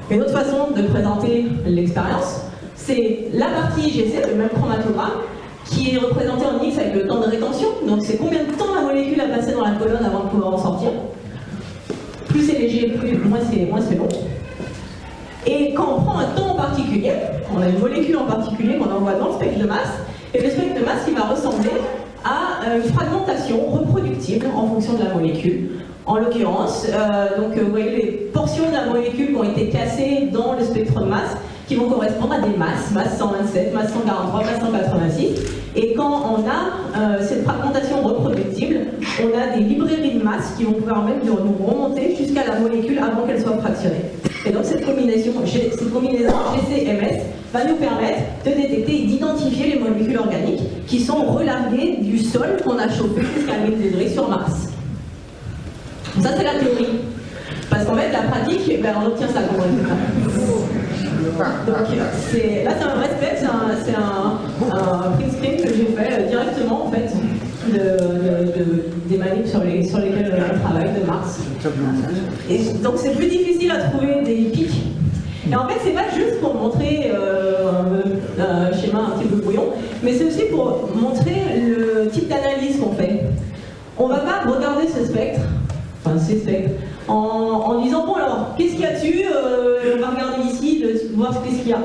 Une autre façon de présenter l'expérience, c'est la partie IGC, le même chromatogramme, qui est représenté en X avec le temps de rétention. Donc c'est combien de temps la molécule a passé dans la colonne avant de pouvoir en sortir. Plus c'est léger, moins c'est long. Et quand on prend un temps en particulier, on a une molécule en particulier qu'on envoie dans le spectre de masse, et le spectre de masse il va ressembler à une fragmentation reproductible en fonction de la molécule. En l'occurrence, vous voyez les portions de la molécule qui ont été cassées dans le spectre de masse, qui vont correspondre à des masses, masse 127, masse 143, masse 186. Et quand on a cette fragmentation reproductible, on a des librairies de masse qui vont pouvoir même nous remonter jusqu'à la molécule avant qu'elle soit fractionnée. Et donc cette combinaison GC-MS va nous permettre de détecter et d'identifier les molécules organiques qui sont relarguées du sol qu'on a chauffé jusqu'à 1000 degrés sur Mars. Ça c'est la théorie. Parce qu'en fait, la pratique, on obtient ça comme résultat. Donc là c'est un vrai spec, c'est un print screen que j'ai fait directement en fait des manips sur lesquelles on travaille de Mars. Et donc c'est plus difficile à trouver des pics. Et en fait c'est pas juste pour montrer un schéma un petit peu brouillon, mais c'est aussi pour montrer le type d'analyse qu'on fait. On va pas regarder ce spectre, enfin ces spectres, en disant bon alors qu'est-ce qu'il y a dessus, on va regarder ici, voir ce qu'il y a.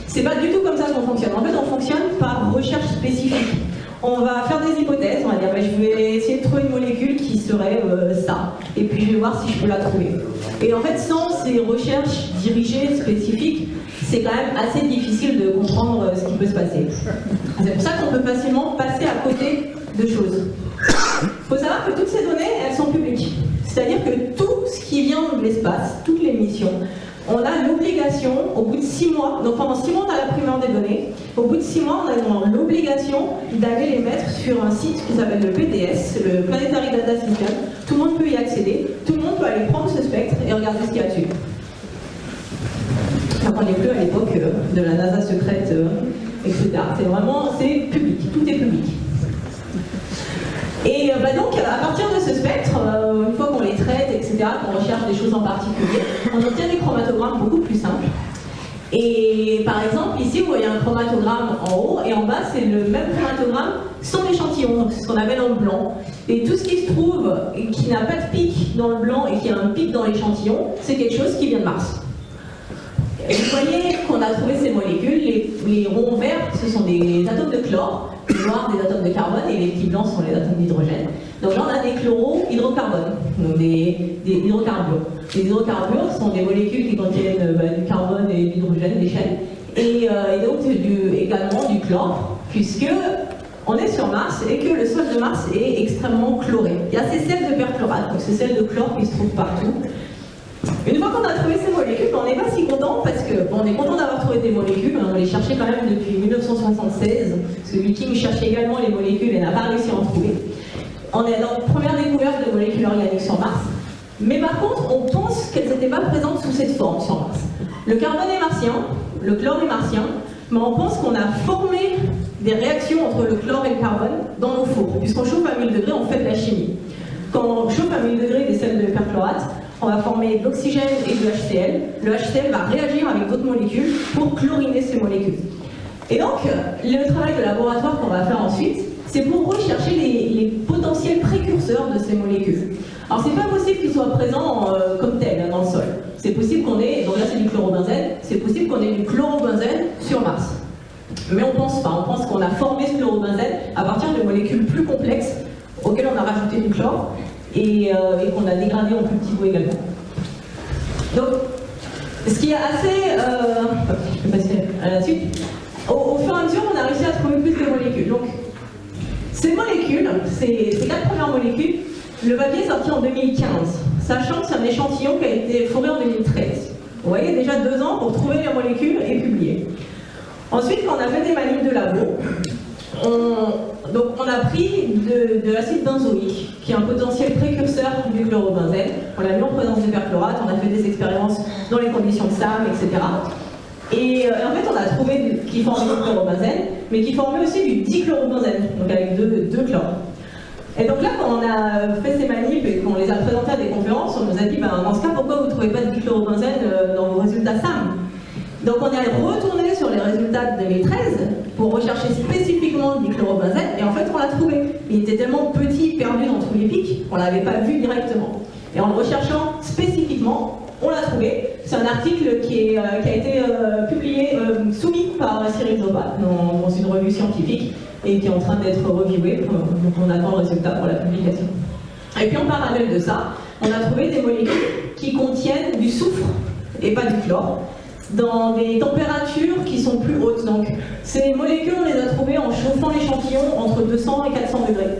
C'est pas du tout comme ça qu'on fonctionne. En fait on fonctionne par recherche spécifique. On va faire des hypothèses, on va dire je vais essayer de trouver une molécule qui serait ça, et puis je vais voir si je peux la trouver. Et en fait sans ces recherches dirigées spécifiques, c'est quand même assez difficile de comprendre ce qui peut se passer. C'est pour ça qu'on peut facilement passer à côté de choses. Il faut savoir que toutes ces données, elles sont publiques. C'est-à-dire que tout ce qui vient de l'espace, toutes les missions, on a l'obligation, au bout de 6 mois, donc pendant 6 mois on a la primeur des données, au bout de 6 mois on a l'obligation d'aller les mettre sur un site qui s'appelle le PDS, le Planetary Data System. Tout le monde peut y accéder, tout le monde peut aller prendre ce spectre et regarder ce qu'il y a dessus. Donc on n'est plus à l'époque de la NASA secrète, etc. C'est public, tout est public. Et donc, à partir de ce spectre, une fois qu'on les traite, etc., qu'on recherche des choses en particulier, on obtient des chromatogrammes beaucoup plus simples. Et par exemple, ici, vous voyez un chromatogramme en haut, et en bas, c'est le même chromatogramme sans l'échantillon, donc c'est ce qu'on appelle en blanc. Et tout ce qui se trouve, et qui n'a pas de pic dans le blanc et qui a un pic dans l'échantillon, c'est quelque chose qui vient de Mars. Et vous voyez qu'on a trouvé ces molécules, les ronds verts, ce sont des atomes de chlore, les noirs des atomes de carbone, et les petits blancs sont les atomes d'hydrogène. Donc là, on a des chlorohydrocarbones, donc des hydrocarbures. Les hydrocarbures sont des molécules qui contiennent du carbone et de l'hydrogène, des chaînes, et donc également du chlore, puisque on est sur Mars et que le sol de Mars est extrêmement chloré. Il y a ces sels de perchlorate, donc ces sels de chlore qui se trouvent partout. Une fois qu'on a trouvé ces molécules, on n'est pas si content parce que on est content d'avoir trouvé des molécules, on les cherchait quand même depuis 1976, parce que Viking cherchait également les molécules et n'a pas réussi à en trouver. On est dans la première découverte de molécules organiques sur Mars, mais par contre, on pense qu'elles n'étaient pas présentes sous cette forme sur Mars. Le carbone est martien, le chlore est martien, mais on pense qu'on a formé des réactions entre le chlore et le carbone dans nos fours. Puisqu'on chauffe à 1000 degrés, on fait de la chimie. Quand on chauffe à 1000 degrés des sels de perchlorate, on va former de l'oxygène et de HCl. Le HCl va réagir avec d'autres molécules pour chloriner ces molécules. Et donc, le travail de laboratoire qu'on va faire ensuite, c'est pour rechercher les potentiels précurseurs de ces molécules. Alors, c'est pas possible qu'ils soient présents comme tels dans le sol. C'est possible qu'on ait, donc là c'est du chlorobenzène, c'est possible qu'on ait du chlorobenzène sur Mars. Mais on pense pas, on pense qu'on a formé ce chlorobenzène à partir de molécules plus complexes auxquelles on a rajouté du chlore et qu'on a dégradé en plus petits bouts également. Donc, ce qui est assez... je vais passer à la suite. Au fur et à mesure, on a réussi à trouver plus de molécules. Donc, ces molécules, ces 4 premières molécules, le papier est sorti en 2015, sachant que c'est un échantillon qui a été fourré en 2013. Vous voyez, déjà 2 ans pour trouver les molécules et publier. Ensuite, quand on a fait des manips de labo, on a pris de l'acide benzoïque, qui est un potentiel précurseur du chlorobenzène. On l'a mis en présence de perchlorate, on a fait des expériences dans les conditions de SAM, etc. Et en fait, on a trouvé qui formait du chlorobenzène, mais qui formait aussi du dichlorobenzène, donc avec deux chlores. Et donc là, quand on a fait ces manips et qu'on les a présentés à des conférences, on nous a dit, dans ce cas, pourquoi vous ne trouvez pas de dichlorobenzène dans vos résultats SAM? Donc on est retourné sur les résultats de 2013 pour rechercher spécifiquement le dichlorobenzène, et en fait on l'a trouvé. Il était tellement petit, perdu dans tous les pics, qu'on ne l'avait pas vu directement. Et en le recherchant spécifiquement, on l'a trouvé. C'est un article qui a été publié, soumis par Cyril Zoba dans une revue scientifique, et qui est en train d'être reviewé, donc on attend le résultat pour la publication. Et puis en parallèle de ça, on a trouvé des molécules qui contiennent du soufre et pas du chlore, dans des températures qui sont plus hautes. Donc ces molécules, on les a trouvées en chauffant l'échantillon entre 200 et 400 degrés.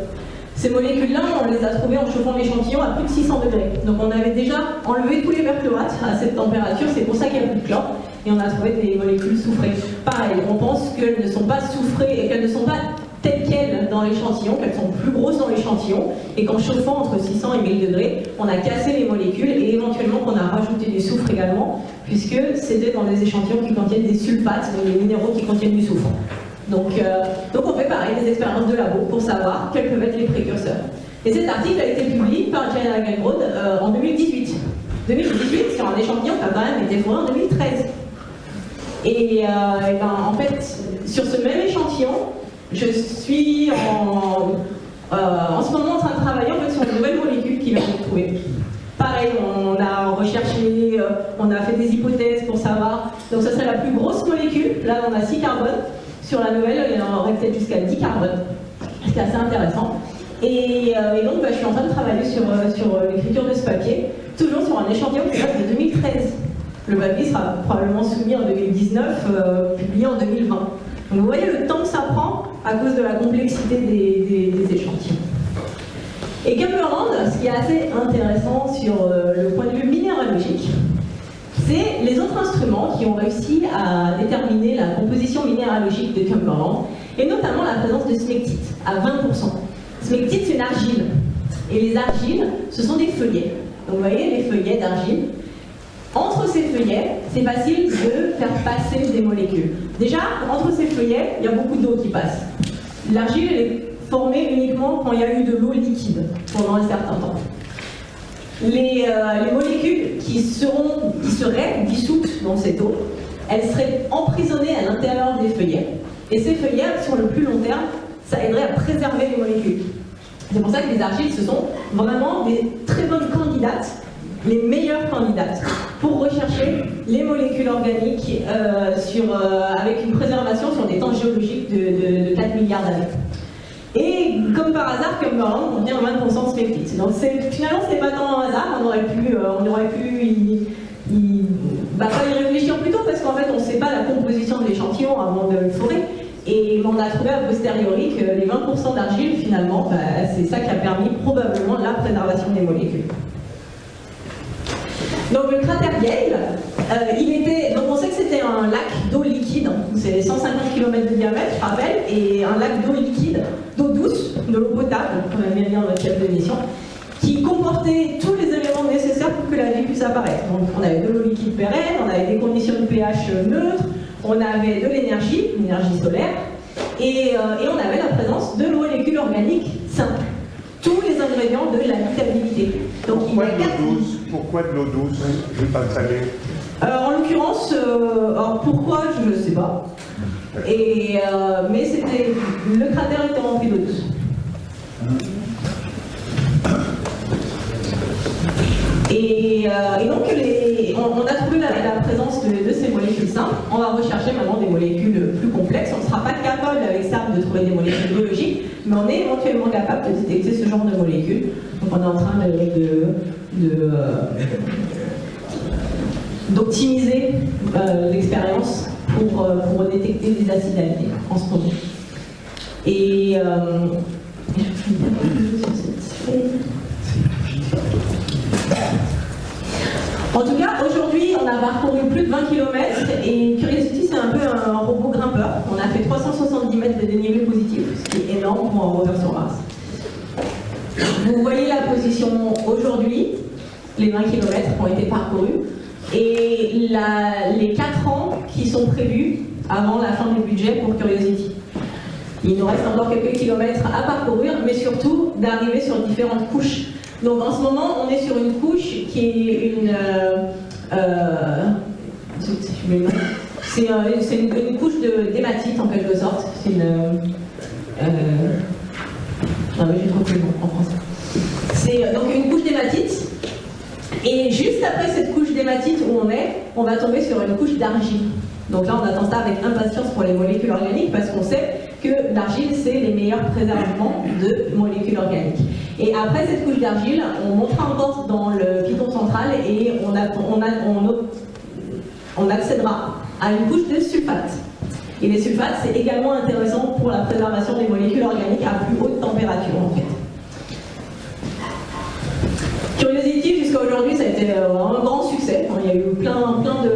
Ces molécules-là, on les a trouvées en chauffant l'échantillon à plus de 600 degrés. Donc on avait déjà enlevé tous les perchlorates à cette température, c'est pour ça qu'il n'y a plus de chlore, et on a trouvé des molécules soufrées. Pareil, on pense qu'elles ne sont pas soufrées et qu'elles ne sont pas telles quelles dans l'échantillon, qu'elles sont plus grosses dans l'échantillon, et qu'en chauffant entre 600 et 1000 degrés, on a cassé les molécules et éventuellement qu'on a rajouté du soufre également, puisque c'était dans des échantillons qui contiennent des sulfates, donc des minéraux qui contiennent du soufre. Donc on fait pareil, des expériences de labo pour savoir quels peuvent être les précurseurs. Et cet article a été publié par Jana Gangbrod en 2018. 2018 sur un échantillon qui a quand même été fourré en 2013. Et en fait, sur ce même échantillon, je suis en ce moment en train de travailler en fait, sur une nouvelle molécule qui vient d'être trouvée. Pareil, on a recherché, on a fait des hypothèses pour savoir. Donc, ça serait la plus grosse molécule. Là, on a 6 carbones. Sur la nouvelle, il y en aurait peut-être jusqu'à 10 carbones. C'est assez intéressant. Et donc, je suis en train de travailler sur l'écriture de ce papier, toujours sur un échantillon qui date de 2013. Le papier sera probablement soumis en 2019, publié en 2020. Donc, vous voyez le temps que ça prend à cause de la complexité des échantillons. Et Cumberland, ce qui est assez intéressant sur le point de vue minéralogique, c'est les autres instruments qui ont réussi à déterminer la composition minéralogique de Cumberland, et notamment la présence de smectite, à 20%. Smectite, c'est une argile. Et les argiles, ce sont des feuillets. Donc vous voyez, les feuillets d'argile. Entre ces feuillets, c'est facile de faire passer des molécules. Déjà, entre ces feuillets, il y a beaucoup d'eau qui passe. L'argile, elle est formée uniquement quand il y a eu de l'eau liquide, pendant un certain temps. Les molécules qui seraient dissoutes dans cette eau, elles seraient emprisonnées à l'intérieur des feuillets. Et ces feuillets, sur le plus long terme, ça aiderait à préserver les molécules. C'est pour ça que les argiles, ce sont vraiment des très bonnes candidates, les meilleures candidates pour rechercher les molécules organiques avec une préservation sur des temps géologiques de 4 milliards d'années. Et comme par hasard, Cumberland contient 20% de smectite. Donc finalement, c'est pas tant un hasard, on aurait pu pas y réfléchir plus tôt, parce qu'en fait, on ne sait pas la composition de l'échantillon avant de le forer. Et on a trouvé a posteriori que les 20% d'argile, finalement, c'est ça qui a permis probablement la préservation des molécules. Donc le cratère Yale, donc on sait que c'était un lac d'eau liquide, c'est 150 km de diamètre, je rappelle, et un lac d'eau liquide, d'eau douce, de l'eau potable, comme on aime bien dans notre chef d'émission, qui comportait tous les éléments nécessaires pour que la vie puisse apparaître. Donc on avait de l'eau liquide pérenne, on avait des conditions de pH neutres, on avait de l'énergie solaire, et on avait la présence de molécules organiques simples. Tous les ingrédients de l'habitabilité. Pourquoi de l'eau douce? Je ne vais pas le saler. En l'occurrence, pourquoi, je ne sais pas. Mais le cratère était rempli d'eau douce. Et donc, on a trouvé la présence de ces molécules simples. On va rechercher maintenant des molécules plus complexes. On ne sera pas capable avec ça de trouver des molécules biologiques, mais on est éventuellement capable de détecter ce genre de molécules. Donc on est en train d'optimiser l'expérience pour détecter des acides aminés en ce moment. Et en tout cas, aujourd'hui, on a parcouru plus de 20 km et Curiosity, c'est un peu un robot grimpeur. On a fait 370 mètres de dénivelé positif, ce qui est énorme pour un rover sur Mars. Vous voyez la position aujourd'hui, les 20 km ont été parcourus, et les 4 ans qui sont prévus avant la fin du budget pour Curiosity. Il nous reste encore quelques kilomètres à parcourir, mais surtout d'arriver sur différentes couches. Donc en ce moment, on est sur une couche qui est une couche d'hématite en quelque sorte. C'est j'ai trouvé le nom en français. C'est donc une couche d'hématite. Et juste après cette couche d'hématite où on va tomber sur une couche d'argile. Donc là, on attend ça avec impatience pour les molécules organiques parce qu'on sait que l'argile, c'est les meilleurs préservements de molécules organiques. Et après cette couche d'argile, on montera encore dans le piton central et on accédera à une couche de sulfate. Et les sulfates, c'est également intéressant pour la préservation des molécules organiques à plus haute température, en fait. Curiosity, jusqu'à aujourd'hui, ça a été un grand succès. Il y a eu plein de...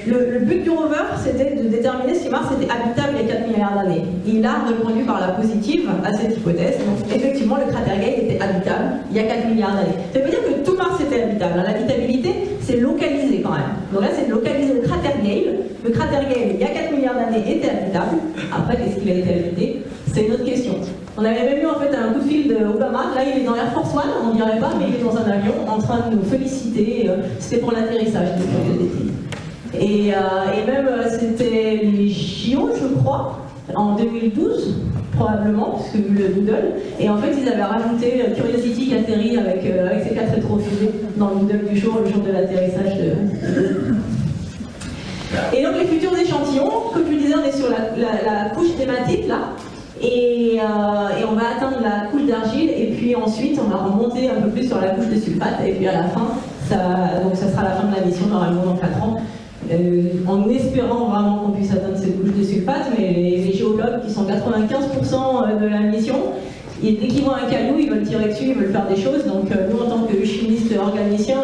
Le but du rover, c'était de déterminer si Mars était habitable il y a 4 milliards d'années. Il a répondu par la positive à cette hypothèse. Donc, effectivement, le cratère Gale était habitable il y a 4 milliards d'années. Ça veut dire que tout Mars était habitable. L'habitabilité, c'est localisé quand même. Donc là, c'est localisé le cratère Gale. Le cratère Gale, il y a 4 milliards d'années, était habitable. Après, qu'est-ce qu'il a été habité? C'est une autre question. On avait même eu en fait un coup de fil d'Obama. Là, il est dans Air Force One, on dirait pas, mais il est dans un avion en train de nous féliciter. C'était pour l'atterrissage de Curiosity. Et même, c'était les JO, je crois, en 2012, probablement, parce que vu le doodle. Et en fait, ils avaient rajouté Curiosity qui atterrit avec ses 4 rétrofusées dans le doodle du jour, le jour de l'atterrissage Et donc, les futurs échantillons, comme je disais, on est sur la couche thématique, là. Et on va atteindre la couche d'argile et puis ensuite on va remonter un peu plus sur la couche de sulfate et puis à la fin, donc ça sera la fin de la mission normalement dans 4 ans, en espérant vraiment qu'on puisse atteindre cette couche de sulfate, mais les géologues qui sont 95% de la mission, dès qu'ils voient un caillou, ils veulent tirer dessus, ils veulent faire des choses, donc nous en tant que chimistes organiciens,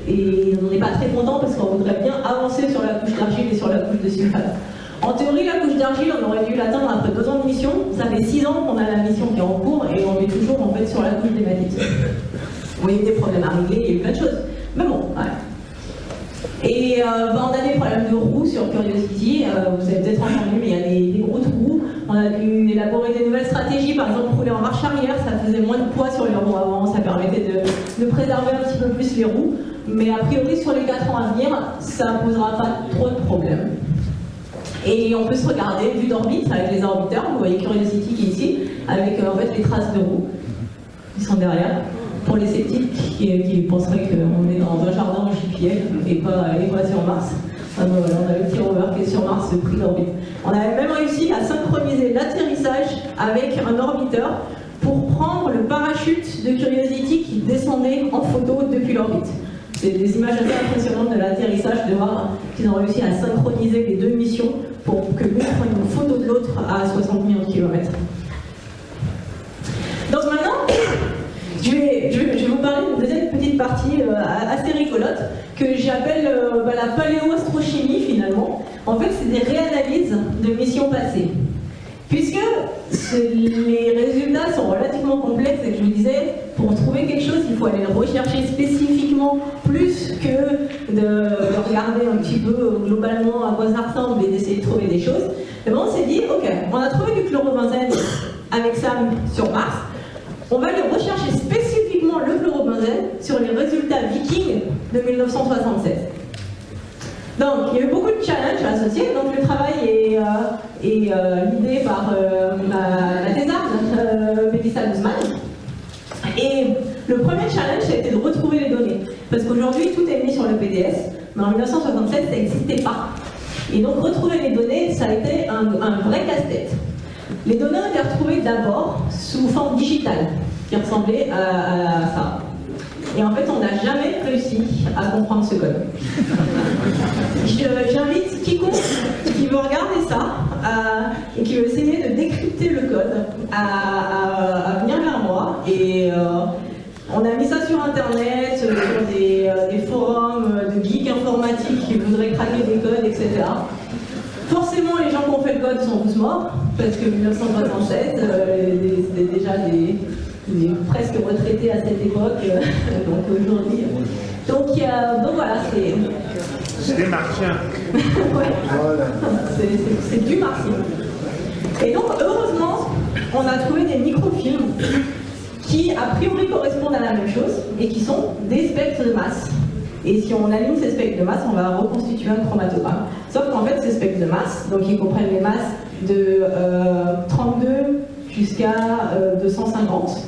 on n'est pas très contents parce qu'on voudrait bien avancer sur la couche d'argile et sur la couche de sulfate. En théorie, la couche d'argile, on aurait dû l'atteindre après 2 ans de mission. Ça fait 6 ans qu'on a la mission qui est en cours et on est toujours en fait sur la couche d'hématite. Oui, il y a des problèmes à régler, il y a eu plein de choses. Mais bon, voilà. Et on a des problèmes de roues sur Curiosity. Vous avez peut-être entendu, mais il y a des gros trous. On a dû élaborer des nouvelles stratégies, par exemple rouler en marche arrière, ça faisait moins de poids sur les roues avant, ça permettait de préserver un petit peu plus les roues. Mais a priori, sur les 4 ans à venir, ça ne posera pas trop de problèmes. Et on peut se regarder, vue d'orbite, avec les orbiteurs. Vous voyez Curiosity qui est ici, avec en fait les traces de roues qui sont derrière. Pour les sceptiques qui penseraient qu'on est dans un jardin en GPS. ciel et pas sur Mars. On a le petit rover qui est sur Mars pris d'orbite. On avait même réussi à synchroniser l'atterrissage avec un orbiteur pour prendre le parachute de Curiosity qui descendait en photo depuis l'orbite. C'est des images assez impressionnantes de l'atterrissage, de voir qu'ils ont réussi à synchroniser les deux missions pour que l'une prenne une photo de l'autre à 60 millions de kilomètres. Donc maintenant, je vais vous parler d'une deuxième petite partie assez rigolote que j'appelle la paléoastrochimie finalement. En fait, c'est des réanalyses de missions passées. Puisque les résultats sont relativement complexes et que je vous disais, pour trouver quelque chose, il faut aller le rechercher spécifiquement plus que de regarder un petit peu globalement à quoi ça ressemble et d'essayer de trouver des choses. Et bon, on s'est dit, ok, on a trouvé du chlorobenzène avec Sam sur Mars, on va aller rechercher spécifiquement le chlorobenzène sur les résultats Viking de 1976. Donc, il y a eu beaucoup de challenges associés. Donc, le travail est l'idée par la thésarde Melissa Guzman. Et le premier challenge, ça a été de retrouver les données. Parce qu'aujourd'hui, tout est mis sur le PDS, mais en 1967, ça n'existait pas. Et donc, retrouver les données, ça a été un vrai casse-tête. Les données ont été retrouvées d'abord sous forme digitale, qui ressemblait à ça. Et en fait, on n'a jamais réussi à comprendre ce code. J'invite quiconque qui veut regarder ça et qui veut essayer de décrypter le code à venir vers moi. Et on a mis ça sur Internet, sur des forums de geeks informatiques qui voudraient craquer des codes, etc. Forcément, les gens qui ont fait le code sont tous morts, parce que 1976, c'était déjà des presque retraités à cette époque, donc aujourd'hui. Donc voilà, c'est des martiens. Ouais. Voilà. C'est du martien. Et donc, heureusement, on a trouvé des microfilms qui, a priori, correspondent à la même chose et qui sont des spectres de masse. Et si on aligne ces spectres de masse, on va reconstituer un chromatogramme. Sauf qu'en fait, ces spectres de masse, donc ils comprennent les masses de 32 jusqu'à 250.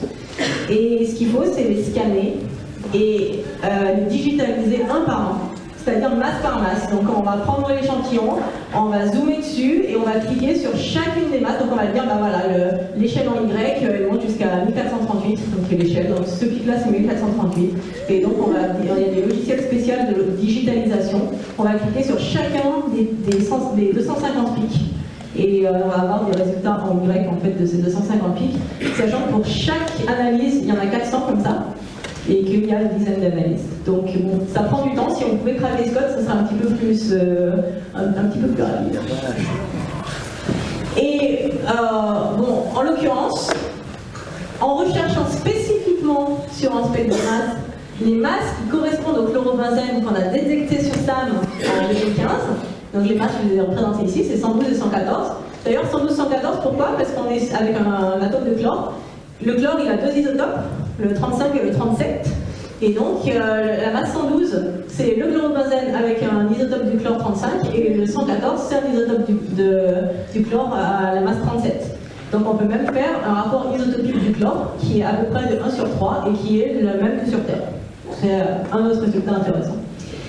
Et ce qu'il faut, c'est les scanner et les digitaliser un par un, c'est-à-dire masse par masse. Donc on va prendre l'échantillon, on va zoomer dessus et on va cliquer sur chacune des masses. Donc on va dire, bah voilà, l'échelle en Y, elle monte jusqu'à 1438, donc l'échelle, donc ce pic-là c'est 1438. Et donc il y a des logiciels spéciaux de digitalisation. On va cliquer sur chacun des 250 pics. Et on va avoir des résultats en Y en fait de ces 250 pics, sachant que pour chaque analyse, il y en a 400 comme ça, et qu'il y a une dizaine d'analyses. Donc bon, ça prend du temps, si on pouvait craquer ce code, ça serait un petit peu plus rapide. Et bon, en l'occurrence, en recherchant spécifiquement sur un spectre de masse, les masses qui correspondent au chlorobenzène qu'on a détecté sur SAM en 2015, donc les masses, je les ai représentées ici, c'est 112 et 114. D'ailleurs, 112 et 114, pourquoi? Parce qu'on est avec un atome de chlore. Le chlore, il a deux isotopes, le 35 et le 37. Et donc, la masse 112, c'est le chlorobenzène avec un isotope du chlore 35, et le 114, c'est un isotope du chlore à la masse 37. Donc, on peut même faire un rapport isotopique du chlore, qui est à peu près de 1 sur 3, et qui est le même que sur Terre. C'est un autre résultat intéressant.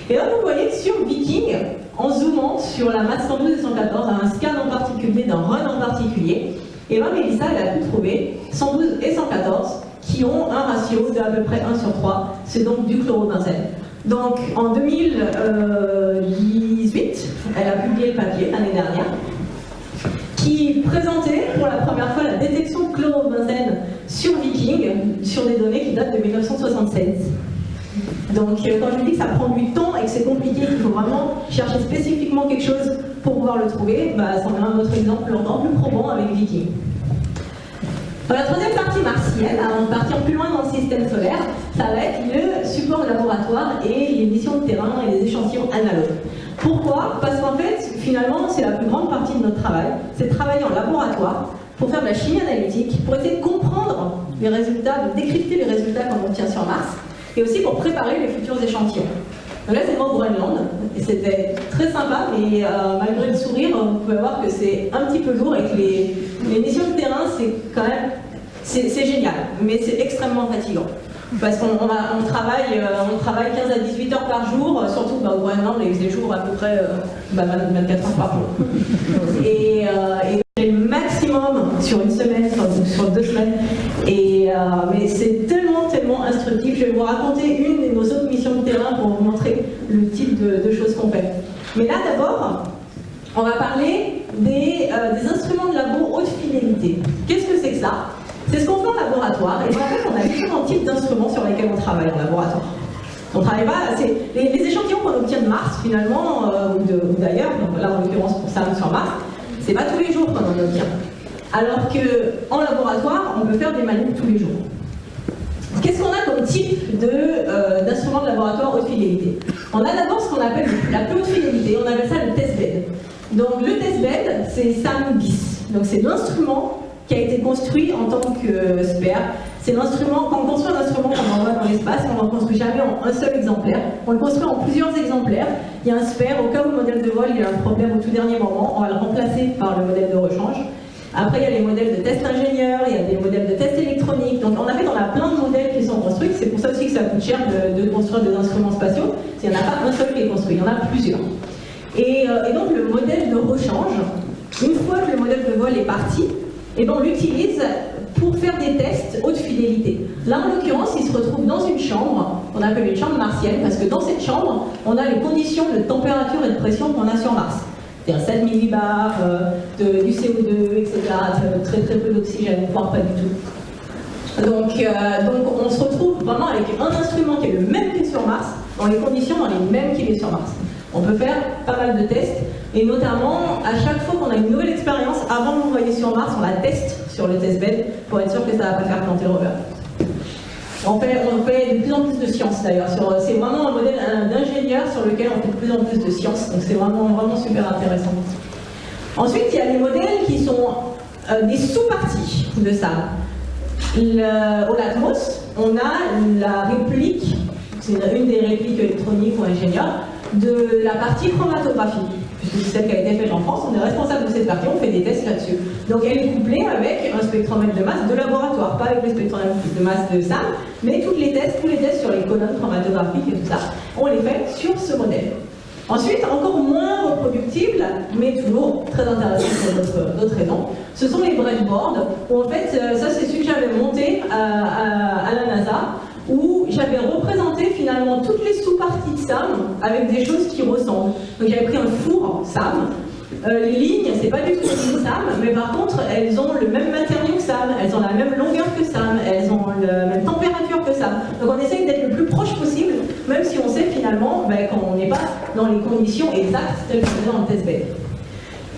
Et là, vous voyez sur Viking, en zoomant sur la masse 112 et 114, un scan en particulier, d'un run en particulier, et bien Melissa, elle a pu trouver 112 et 114 qui ont un ratio d'à peu près 1 sur 3, c'est donc du chlorobenzène. Donc en 2018, elle a publié le papier l'année dernière, qui présentait pour la première fois la détection de chlorobenzène sur Viking, sur des données qui datent de 1976. Donc quand je vous dis que ça prend du temps et que c'est compliqué, qu'il faut vraiment chercher spécifiquement quelque chose pour pouvoir le trouver, bah, c'en est un autre exemple encore plus probant avec Viking. Dans la troisième partie martienne, avant de partir plus loin dans le système solaire, ça va être le support laboratoire et les missions de terrain et les échantillons analogues. Pourquoi? Parce qu'en fait, finalement, c'est la plus grande partie de notre travail, c'est de travailler en laboratoire pour faire de la chimie analytique, pour essayer de comprendre les résultats, de décrypter les résultats qu'on obtient sur Mars, et aussi pour préparer les futurs échantillons. Donc là, c'est moi au Groenland, et c'était très sympa, mais malgré le sourire, vous pouvez voir que c'est un petit peu lourd et que les missions de terrain, c'est quand même, c'est génial, mais c'est extrêmement fatigant. Parce qu'on travaille 15 à 18 heures par jour, surtout au Groenland, les jours à peu près 24 heures par jour. Et le maximum sur une semaine, sur 2 semaines. Mais c'est tellement instructif. Je vais vous raconter une de nos autres missions de terrain pour vous montrer le type de choses qu'on fait. Mais là d'abord, on va parler des instruments de labo haute fidélité. Qu'est-ce que c'est que ça? C'est ce qu'on fait en laboratoire. Et en fait, on a différents types d'instruments sur lesquels on travaille en laboratoire. On travaille pas, les échantillons qu'on obtient de Mars, finalement, ou d'ailleurs, donc là en l'occurrence pour SAM sur Mars, c'est pas tous les jours qu'on en obtient. Alors qu'en laboratoire, on peut faire des manips tous les jours. Qu'est-ce qu'on a comme type d'instruments de laboratoire haute fidélité? On a d'abord ce qu'on appelle la plus haute fidélité, on appelle ça le testbed. Donc le testbed, c'est SAM bis. Donc c'est l'instrument qui a été construit en tant que spare. C'est l'instrument, quand on construit un instrument qu'on envoie dans l'espace, on ne le construit jamais en un seul exemplaire, on le construit en plusieurs exemplaires. Il y a un spare, au cas où le modèle de vol il y a un problème au tout dernier moment, on va le remplacer par le modèle de rechange. Après, il y a les modèles de test ingénieur, il y a des modèles de test électronique. Donc, on a plein de modèles qui sont construits. C'est pour ça aussi que ça coûte cher de construire des instruments spatiaux. Il n'y en a pas un seul qui est construit, il y en a plusieurs. Et donc, le modèle de rechange, une fois que le modèle de vol est parti, on l'utilise pour faire des tests haute fidélité. Là, en l'occurrence, il se retrouve dans une chambre, qu'on appelle une chambre martienne, parce que dans cette chambre, on a les conditions de température et de pression qu'on a sur Mars. C'est-à-dire 7 millibars, du CO2, etc., très peu d'oxygène, voire pas du tout. Donc on se retrouve vraiment avec un instrument qui est le même que sur Mars, dans les conditions dans les mêmes qu'il est sur Mars. On peut faire pas mal de tests, et notamment, à chaque fois qu'on a une nouvelle expérience, avant de l'envoyer sur Mars, on la teste sur le testbed pour être sûr que ça ne va pas faire planter le rover. On fait de plus en plus de science d'ailleurs. C'est vraiment un modèle d'ingénieur sur lequel on fait de plus en plus de science. Donc c'est vraiment super intéressant. Ensuite, il y a les modèles qui sont des sous-parties de ça. Au Latmos, on a la réplique, c'est une des répliques électroniques ou ingénieurs, de la partie chromatographie. Puisque c'est celle qui a été faite en France, on est responsable de cette partie, on fait des tests là-dessus. Donc elle est couplée avec un spectromètre de masse de laboratoire, pas avec le spectromètre de masse de SAM, mais tous les tests sur les colonnes chromatographiques et tout ça, on les fait sur ce modèle. Ensuite, encore moins reproductible, mais toujours très intéressant pour d'autres raisons, ce sont les breadboards, où en fait, ça c'est celui que j'avais monté à la NASA, où j'avais représenté finalement toutes les sous-parties de SAM avec des choses qui ressemblent. Donc j'avais pris un four SAM, les lignes, c'est pas du tout une SAM, mais par contre, elles ont le même matériau que SAM, elles ont la même longueur que SAM, elles ont la même température que SAM. Donc on essaye d'être le plus proche possible, même si on sait finalement qu'on n'est pas dans les conditions exactes telles qu'on est dans le testbed.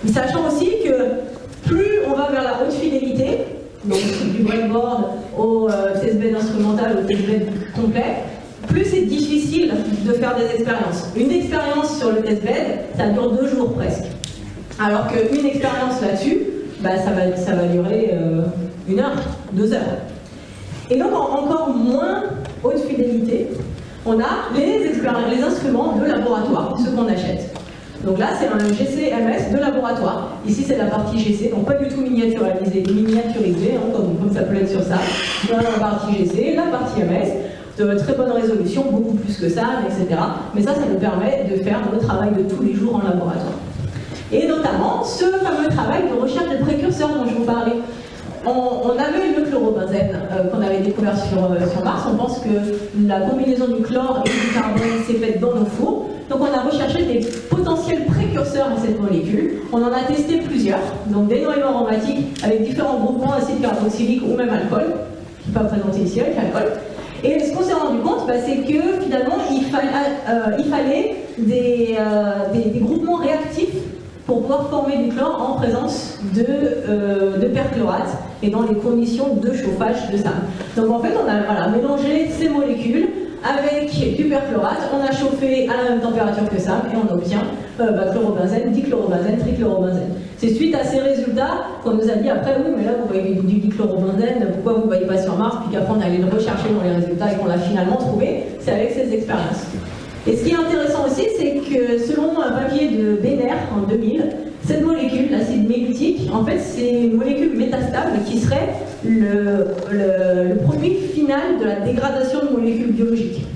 Sachant aussi que plus on va vers la haute fidélité, donc du breadboard au testbed instrumental, au testbed complet, plus c'est difficile de faire des expériences. Une expérience sur le testbed, ça dure 2 jours presque. Alors qu'une expérience là-dessus, ça va durer 1 heure, 2 heures. Et donc encore moins haute fidélité, on a les instruments de laboratoire, ceux qu'on achète. Donc là, c'est un GC-MS de laboratoire. Ici, c'est la partie GC, donc pas du tout miniaturisée, comme ça peut être sur ça. Dans la partie GC, la partie MS, de très bonne résolution, beaucoup plus que ça, etc. Mais ça nous permet de faire notre travail de tous les jours en laboratoire. Et notamment, ce fameux travail de recherche de précurseurs dont je vous parlais. On avait le chlorobenzène qu'on avait découvert sur Mars. On pense que la combinaison du chlore et du carbone s'est faite dans nos fours. Donc on a recherché des potentiels précurseurs à cette molécule. On en a testé plusieurs, donc des noyaux aromatiques avec différents groupements acide carboxylique ou même alcool, qui n'est pas présenté ici avec l'alcool. Et ce qu'on s'est rendu compte, c'est que finalement il fallait des groupements réactifs pour pouvoir former du chlore en présence de perchlorate et dans les conditions de chauffage de SAM. Donc en fait, on a mélangé ces molécules avec du perchlorate, on a chauffé à la même température que SAM et on obtient chlorobenzène, dichlorobenzène, trichlorobenzène. C'est suite à ces résultats qu'on nous a dit après, oui, mais là vous voyez du dichlorobenzène, pourquoi vous ne voyez pas sur Mars, puis qu'après on est allé le rechercher dans les résultats et qu'on l'a finalement trouvé, c'est avec ces expériences. Et ce qui est intéressant aussi, c'est que selon un papier de Benner en 2000, Cette molécule, l'acide méglutique, en fait, c'est une molécule métastable qui serait le produit final de la dégradation de molécules biologiques.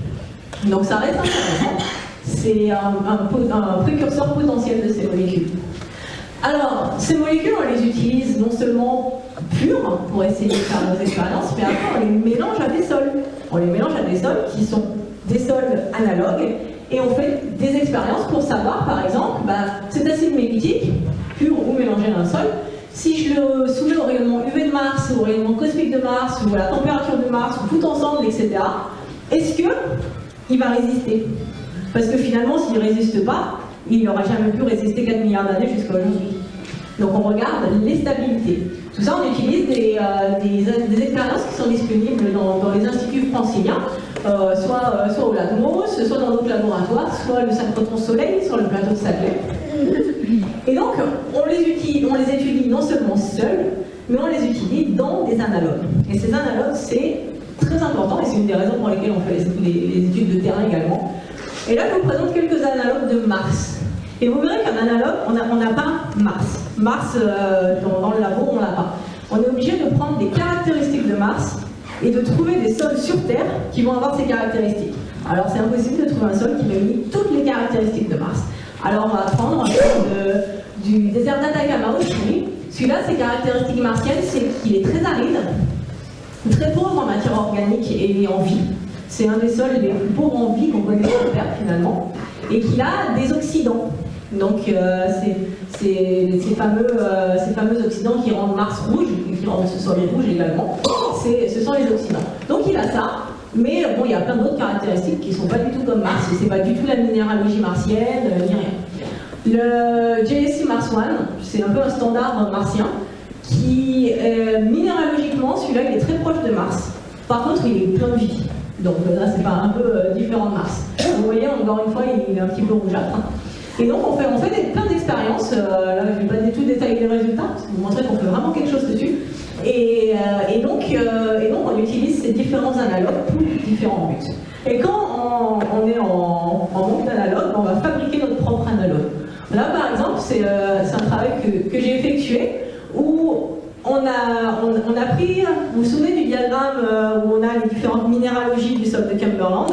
Donc ça reste intéressant. C'est un précurseur potentiel de ces molécules. Alors, ces molécules, on les utilise non seulement pures pour essayer de faire nos expériences, mais après on les mélange à des sols. On les mélange à des sols qui sont des sols analogues et on fait des expériences pour savoir, par exemple, cet acide méglutique, pur ou mélangé à un sol, si je le soumets au rayonnement UV de Mars, au rayonnement cosmique de Mars, ou à la température de Mars, ou tout ensemble, etc., est-ce qu'il va résister? Parce que finalement, s'il ne résiste pas, il n'aura jamais pu résister 4 milliards d'années jusqu'à aujourd'hui. Donc on regarde les stabilités. Tout ça, on utilise des expériences qui sont disponibles dans les instituts franciliens, soit au LACMOS, soit dans d'autres laboratoires, soit le synchrotron Soleil sur le plateau de Saclay. Et donc, on les étudie non seulement seuls, mais on les utilise dans des analogues. Et ces analogues, c'est très important, et c'est une des raisons pour lesquelles on fait les études de terrain également. Et là, je vous présente quelques analogues de Mars. Et vous verrez qu'un analogue, on n'a pas Mars. Mars, dans le labo, on l'a pas. On est obligé de prendre des caractéristiques de Mars et de trouver des sols sur Terre qui vont avoir ces caractéristiques. Alors, c'est impossible de trouver un sol qui réunit toutes les caractéristiques de Mars. Alors, on va prendre du désert d'Atacama au Chili. Celui-là, ses caractéristiques martiennes, c'est qu'il est très aride, très pauvre en matière organique et en vie. C'est un des sols les plus pauvres en vie qu'on connaît sur Terre, finalement, et qu'il a des oxydants. Donc, ces fameux oxydants qui rendent Mars rouge, et qui rendent ce sol rouge également, ce sont les oxydants. Donc, il a ça, mais bon, il y a plein d'autres caractéristiques qui ne sont pas du tout comme Mars. C'est pas du tout la minéralogie martienne, ni rien. Le JSC Mars One, c'est un peu un standard martien, qui, minéralogiquement, celui-là, il est très proche de Mars. Par contre, il est plein de vie. Donc là, c'est pas un peu différent de Mars. Vous voyez, encore une fois, il est un petit peu rougeâtre. Et donc, on fait plein d'expériences. Là, je ne vais pas tout détailler les résultats, parce que vous montrer qu'on fait vraiment quelque chose dessus. Et donc, on utilise ces différents analogues pour différents buts. Et quand on est en manque d'analogues, on va fabriquer notre propre analogue. Là, par exemple, c'est un travail que j'ai effectué où on a pris, vous vous souvenez du diagramme où on a les différentes minéralogies du sol de Cumberland?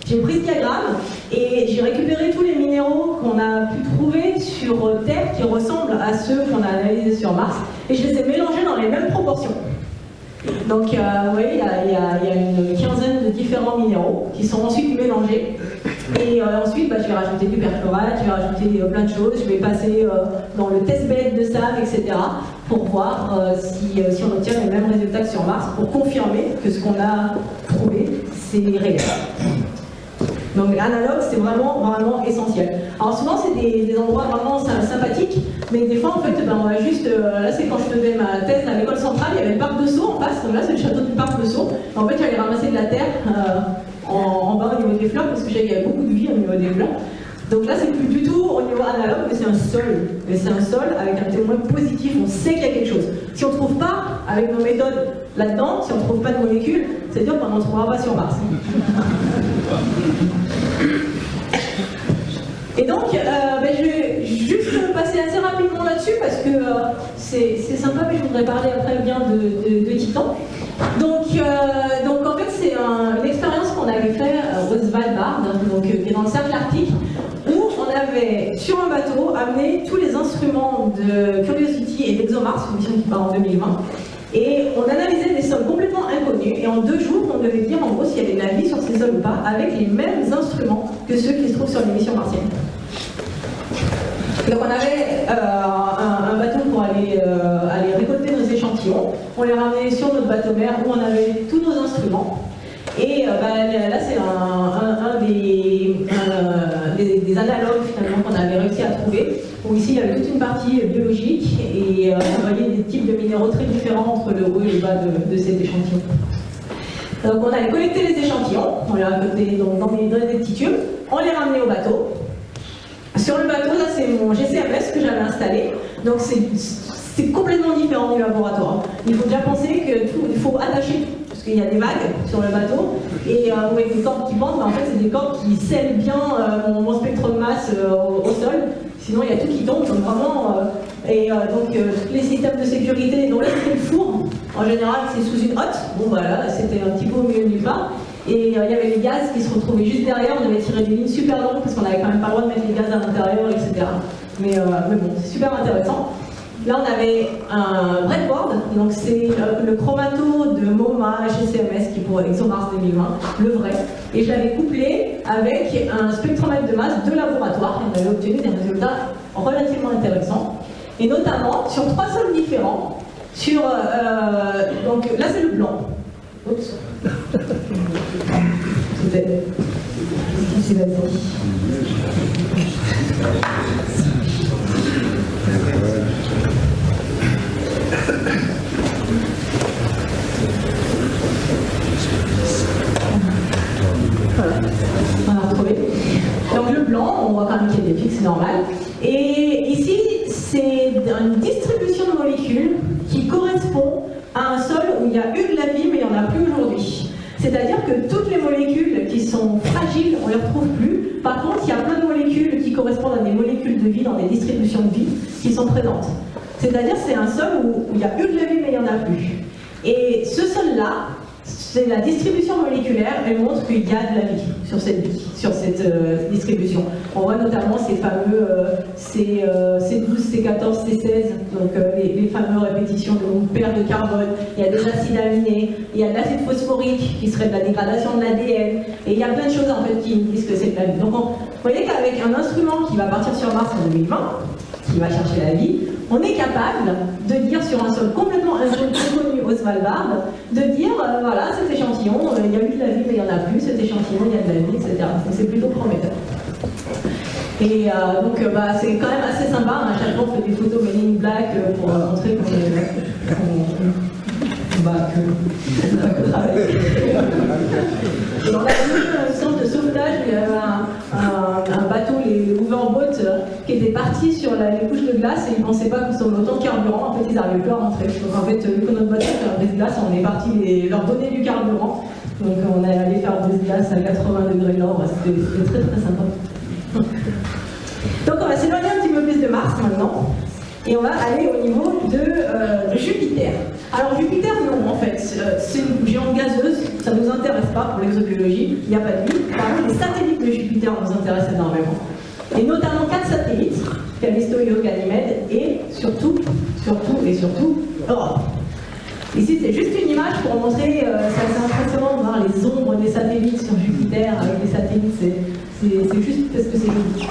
J'ai pris ce diagramme et j'ai récupéré tous les minéraux qu'on a pu trouver sur Terre qui ressemblent à ceux qu'on a analysés sur Mars et je les ai mélangés dans les mêmes proportions. Donc, vous voyez, il y a une quinzaine de différents minéraux qui sont ensuite mélangés. Et ensuite, je vais rajouter du perchlorate, je vais rajouter plein de choses, je vais passer dans le testbed de sable, etc. pour voir si on obtient les mêmes résultats que sur Mars, pour confirmer que ce qu'on a trouvé, c'est réel. Donc l'analogue, c'est vraiment essentiel. Alors souvent, c'est des endroits vraiment sympathiques, mais des fois, en fait, on va juste... là, c'est quand je faisais ma thèse à l'école centrale, il y avait le parc de Sceaux en face, donc là, c'est le château du parc de Sceaux. En fait, j'allais ramasser de la terre en bas au niveau des fleurs, parce que il y avait beaucoup de vie au niveau des fleurs. Donc là, c'est plus du tout au niveau analogue, mais c'est un sol. Mais c'est un sol avec un témoin positif, on sait qu'il y a quelque chose. Si on ne trouve pas, avec nos méthodes là-dedans, si on ne trouve pas de molécules, c'est-à-dire qu'on n'en trouvera pas sur Mars. Et donc, je vais juste passer assez rapidement là-dessus, parce que c'est sympa, mais je voudrais parler après bien de Titan. Donc en fait, c'est une expérience qu'on avait fait au Svalbard, qui est dans le cercle arctique, où on avait, sur un bateau, amené tous les instruments de Curiosity et d'ExoMars, une mission qui part en 2020, et on analysait des sols complètement inconnus, et en 2 jours, on devait dire en gros s'il y avait de la vie sur ces sols ou pas, avec les mêmes instruments que ceux qui se trouvent sur les missions martiennes. Donc on avait un bateau pour aller récolter nos échantillons, on les ramenait sur notre bateau mère où on avait tous nos instruments. Et là, c'est un des analogues finalement qu'on avait réussi à trouver, où ici il y avait toute une partie biologique et on voyait des types de minéraux très différents entre le haut et le bas de cet échantillon. Donc on allait collecter les échantillons, on les récoltait dans des petits tubes, on les ramenait au bateau. Sur le bateau, là c'est mon GCMS que j'avais installé, donc c'est complètement différent du laboratoire. Il faut déjà penser qu'il faut attacher, parce qu'il y a des vagues sur le bateau, et avec des cordes qui pendent, en fait c'est des cordes qui scellent bien mon spectre de masse au sol. Sinon, il y a tout qui tombe, donc vraiment... tous les systèmes de sécurité, donc là, c'était le four. En général, c'est sous une hotte. Bon, voilà, c'était un petit peu au milieu de nulle part. Et il y avait les gaz qui se retrouvaient juste derrière. On devait tirer des lignes super longues parce qu'on n'avait quand même pas le droit de mettre les gaz à l'intérieur, etc. Mais bon, c'est super intéressant. Là, on avait un breadboard, donc c'est le chromato de MoMA HCMS qui est pour ExoMars 2020, le vrai. Et je l'avais couplé avec un spectromètre de masse de laboratoire. Et on avait obtenu des résultats relativement intéressants. Et notamment sur 3 sols différents. Donc là, c'est le blanc. Oups. Voilà, on a retrouvé. Donc le blanc, on voit quand même qu'il y a des pics, c'est normal. Et ici, c'est une distribution de molécules qui correspond à un sol où il y a eu de la vie, mais il n'y en a plus aujourd'hui. C'est-à-dire que toutes les molécules qui sont fragiles, on ne les retrouve plus. Par contre, il y a plein de molécules qui correspondent à des molécules de vie dans des distributions de vie qui sont présentes. C'est-à-dire que c'est un sol où il y a eu de la vie, mais il n'y en a plus. Et ce sol-là, c'est la distribution moléculaire, elle montre qu'il y a de la vie sur cette distribution. On voit notamment ces fameux C12, C14, C16, donc les fameuses répétitions de paires de carbone. Il y a des acides aminés, il y a de l'acide phosphorique qui serait de la dégradation de l'ADN, et il y a plein de choses en fait qui nous disent que c'est de la vie. Donc vous voyez qu'avec un instrument qui va partir sur Mars en 2020, qui va chercher la vie, on est capable de dire sur un sol complètement inconnu au Svalbard, de dire voilà, cet échantillon, il y a eu de la vie mais il n'y en a plus, cet échantillon, il y a de la vie, etc. Donc c'est plutôt prometteur. Et c'est quand même assez sympa, à chaque fois on fait des photos Men in Black pour montrer qu'on travaille. Et on a vu un centre de sauvetage, il y avait un bateau, les Hooverboat, qui était parti sur les couches de glace et ils ne pensaient pas consommer autant de carburant. En fait, ils n'arrivaient plus à rentrer. Donc en fait, vu que notre bateau était en brise-glace, on est parti leur donner du carburant. Donc on est allé faire brise-glace à 80 degrés nord. C'était très très sympa. Donc on va s'éloigner un petit peu plus de Mars maintenant. Et on va aller au niveau de Jupiter. Alors Jupiter, non, en fait, c'est une géante gazeuse, ça ne nous intéresse pas pour l'exobiologie, il n'y a pas de vie. Par contre, les satellites de Jupiter nous intéressent énormément. Et notamment 4 satellites, Callisto, Io, Ganymède, et surtout, Europe. Ici, c'est juste une image pour montrer, c'est assez impressionnant de voir les ombres des satellites sur Jupiter. Avec les satellites, c'est juste parce que c'est joli.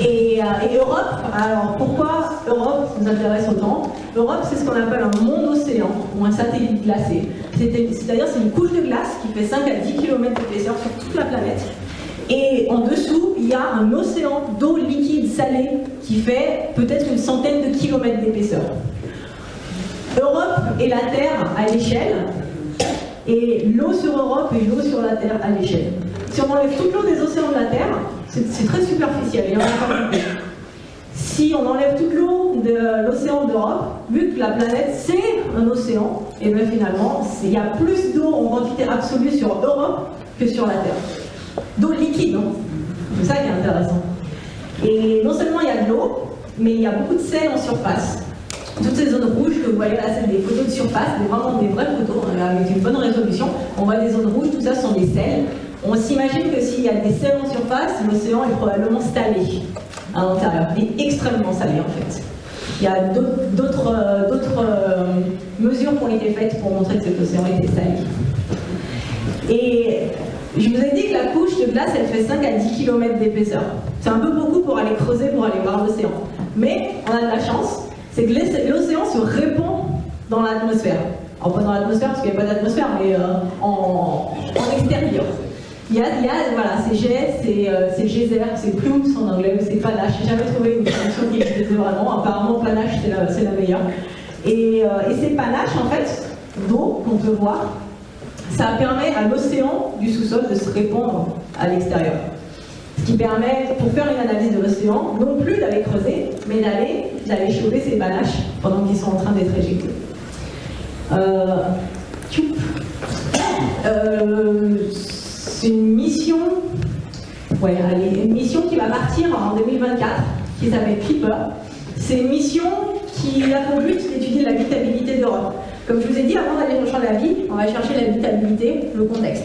Et Europe, alors pourquoi Europe nous intéresse autant? Europe, c'est ce qu'on appelle un monde océan, ou un satellite glacé. C'est-à-dire, c'est une couche de glace qui fait 5 à 10 km d'épaisseur sur toute la planète. Et en dessous, il y a un océan d'eau liquide salée qui fait peut-être une centaine de kilomètres d'épaisseur. Europe et la Terre à l'échelle, et l'eau sur Europe et l'eau sur la Terre à l'échelle. Si on enlève toute l'eau des océans de la Terre, c'est très superficiel, il y en a pas beaucoup. Si on enlève toute l'eau de l'océan d'Europe, vu que la planète c'est un océan, et bien finalement, il y a plus d'eau en quantité absolue sur Europe que sur la Terre. D'eau liquide, hein. C'est ça qui est intéressant. Et non seulement il y a de l'eau, mais il y a beaucoup de sel en surface. Toutes ces zones rouges que vous voyez là, c'est des photos de surface, vraiment des vraies photos avec une bonne résolution. On voit des zones rouges, tout ça sont des sels. On s'imagine que s'il y a des sels en surface, l'océan est probablement salé à l'intérieur, et extrêmement salé en fait. Il y a d'autres mesures qui ont été faites pour montrer que cet océan était salé. Et je vous ai dit que la couche de glace, elle fait 5 à 10 km d'épaisseur. C'est un peu beaucoup pour aller creuser, pour aller voir l'océan. Mais on a de la chance, c'est que l'océan se répand dans l'atmosphère. Alors pas dans l'atmosphère parce qu'il n'y a pas d'atmosphère, mais en extérieur. Il y a voilà, c'est jet, c'est geyser, c'est plumes en anglais, c'est panache. J'ai jamais trouvé une traduction qui existait vraiment. Apparemment, panache, c'est la meilleure. Et ces panaches, en fait, d'eau qu'on peut voir, ça permet à l'océan du sous-sol de se répandre à l'extérieur. Ce qui permet, pour faire une analyse de l'océan, non plus d'aller creuser, mais d'aller choper ces panaches pendant qu'ils sont en train d'être éjectés. C'est une mission, une mission qui va partir en 2024 qui s'appelle Clipper. C'est une mission qui a pour but d'étudier l'habitabilité d'Europe. Comme je vous ai dit, avant d'aller au champ de la vie, on va chercher l'habitabilité, le contexte.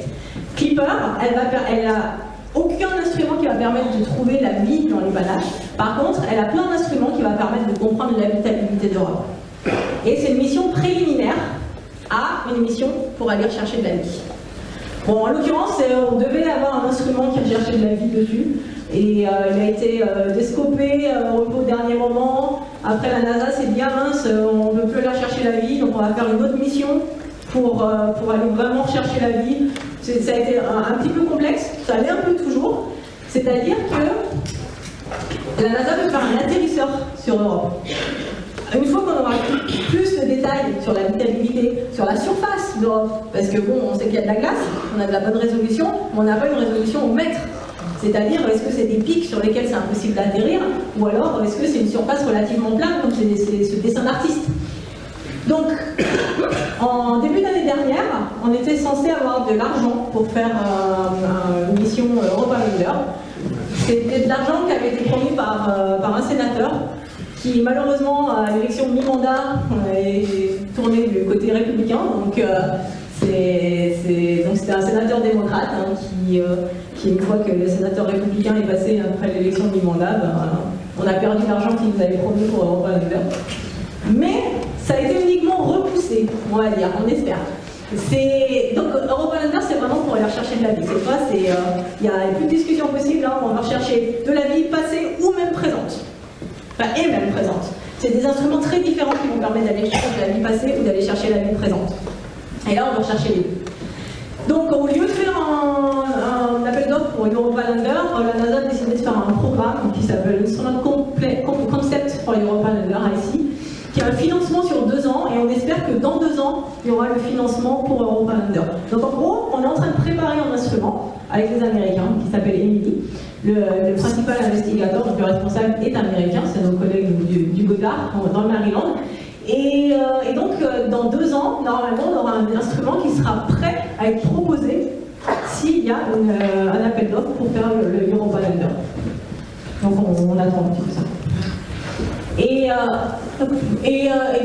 Clipper, elle a aucun instrument qui va permettre de trouver la vie dans les panaches. Par contre, elle a plein d'instruments qui vont permettre de comprendre l'habitabilité d'Europe. Et c'est une mission préliminaire à une mission pour aller rechercher de la vie. Bon, en l'occurrence, on devait avoir un instrument qui recherchait de la vie dessus. Et il a été descopé au dernier moment. Après, la NASA s'est dit, ah mince, on ne peut plus aller chercher la vie, donc on va faire une autre mission pour aller vraiment chercher la vie. Ça a été un petit peu complexe, ça allait un peu toujours. C'est-à-dire que la NASA veut faire un atterrisseur sur Europe. Une fois qu'on aura plus de détails sur l'habitabilité, sur la surface d'Europe, parce que bon, on sait qu'il y a de la glace, on a de la bonne résolution, mais on n'a pas une résolution au mètre. C'est-à-dire, est-ce que c'est des pics sur lesquels c'est impossible d'atterrir, ou alors est-ce que c'est une surface relativement plate, comme c'est ce dessin d'artiste. Donc, en début d'année dernière, on était censé avoir de l'argent pour faire une mission Europalander. C'était de l'argent qui avait été promis par un sénateur qui, malheureusement, à l'élection de mi-mandat, est tourné du côté républicain. Donc, c'était un sénateur démocrate qui, une fois que le sénateur républicain est passé après l'élection de mi-mandat, on a perdu l'argent qu'il nous avait promis pour Europalander. Mais ça a été uniquement repoussé, on va dire, on espère. Donc Europalander, c'est vraiment pour aller rechercher de la vie. Cette fois, il n'y a plus de discussion possible, hein, on va rechercher de la vie passée ou même présente. Enfin, et même présente. C'est des instruments très différents qui vont permettre d'aller chercher de la vie passée ou d'aller chercher la vie présente. Et là, on va rechercher les deux. Donc, au lieu de faire un appel d'offres pour Europalander, la NASA a décidé de faire un programme qui s'appelle Instrument Concept for Europalander ici, qui a un financement sur 2 ans, et on espère que dans 2 ans, il y aura le financement pour Europalander. Donc, en gros, on est en train de préparer un instrument avec les Américains qui s'appelle Emily. Le principal investigateur, donc le responsable, est américain, c'est nos collègues du Goddard, dans le Maryland. Et donc, dans 2 ans, normalement, on aura un instrument qui sera prêt à être proposé s'il y a un appel d'offres pour faire le Europalander. Donc, on attend un petit peu ça. Et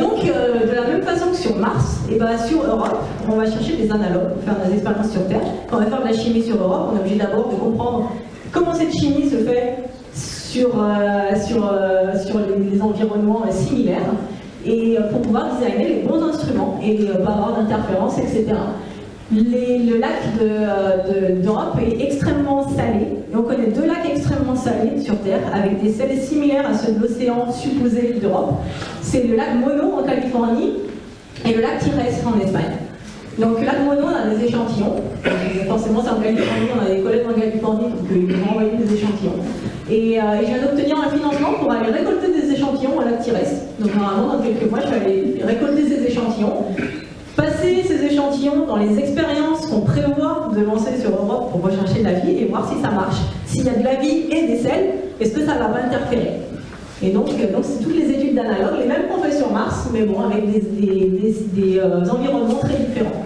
donc, de la même façon que sur Mars, et ben sur Europe, on va chercher des analogues pour faire des expériences sur Terre. Quand on va faire de la chimie sur Europe, on est obligé d'abord de comprendre comment cette chimie se fait sur les environnements similaires, et pour pouvoir designer les bons instruments et pas avoir d'interférences, etc. Le lac d'Europe est extrêmement salé, et on connaît 2 lacs extrêmement salés sur Terre, avec des sels similaires à ceux de l'océan supposé d'Europe. C'est le lac Mono en Californie et le lac Tires en Espagne. Donc le lac Mono, on a des échantillons. Forcément, c'est en Californie, on a des collègues en Californie, donc ils vont envoyer des échantillons. Et je viens d'obtenir un financement pour aller récolter des échantillons au lac Tires. Donc normalement, dans quelques mois, je vais aller récolter ces échantillons, passer ces échantillons dans les expériences qu'on prévoit de lancer sur Europe pour rechercher de la vie et voir si ça marche. S'il y a de la vie et des sels, est-ce que ça ne va pas interférer? Et donc c'est toutes les études d'analogues, les mêmes qu'on fait sur Mars, mais bon, avec des environnements très différents.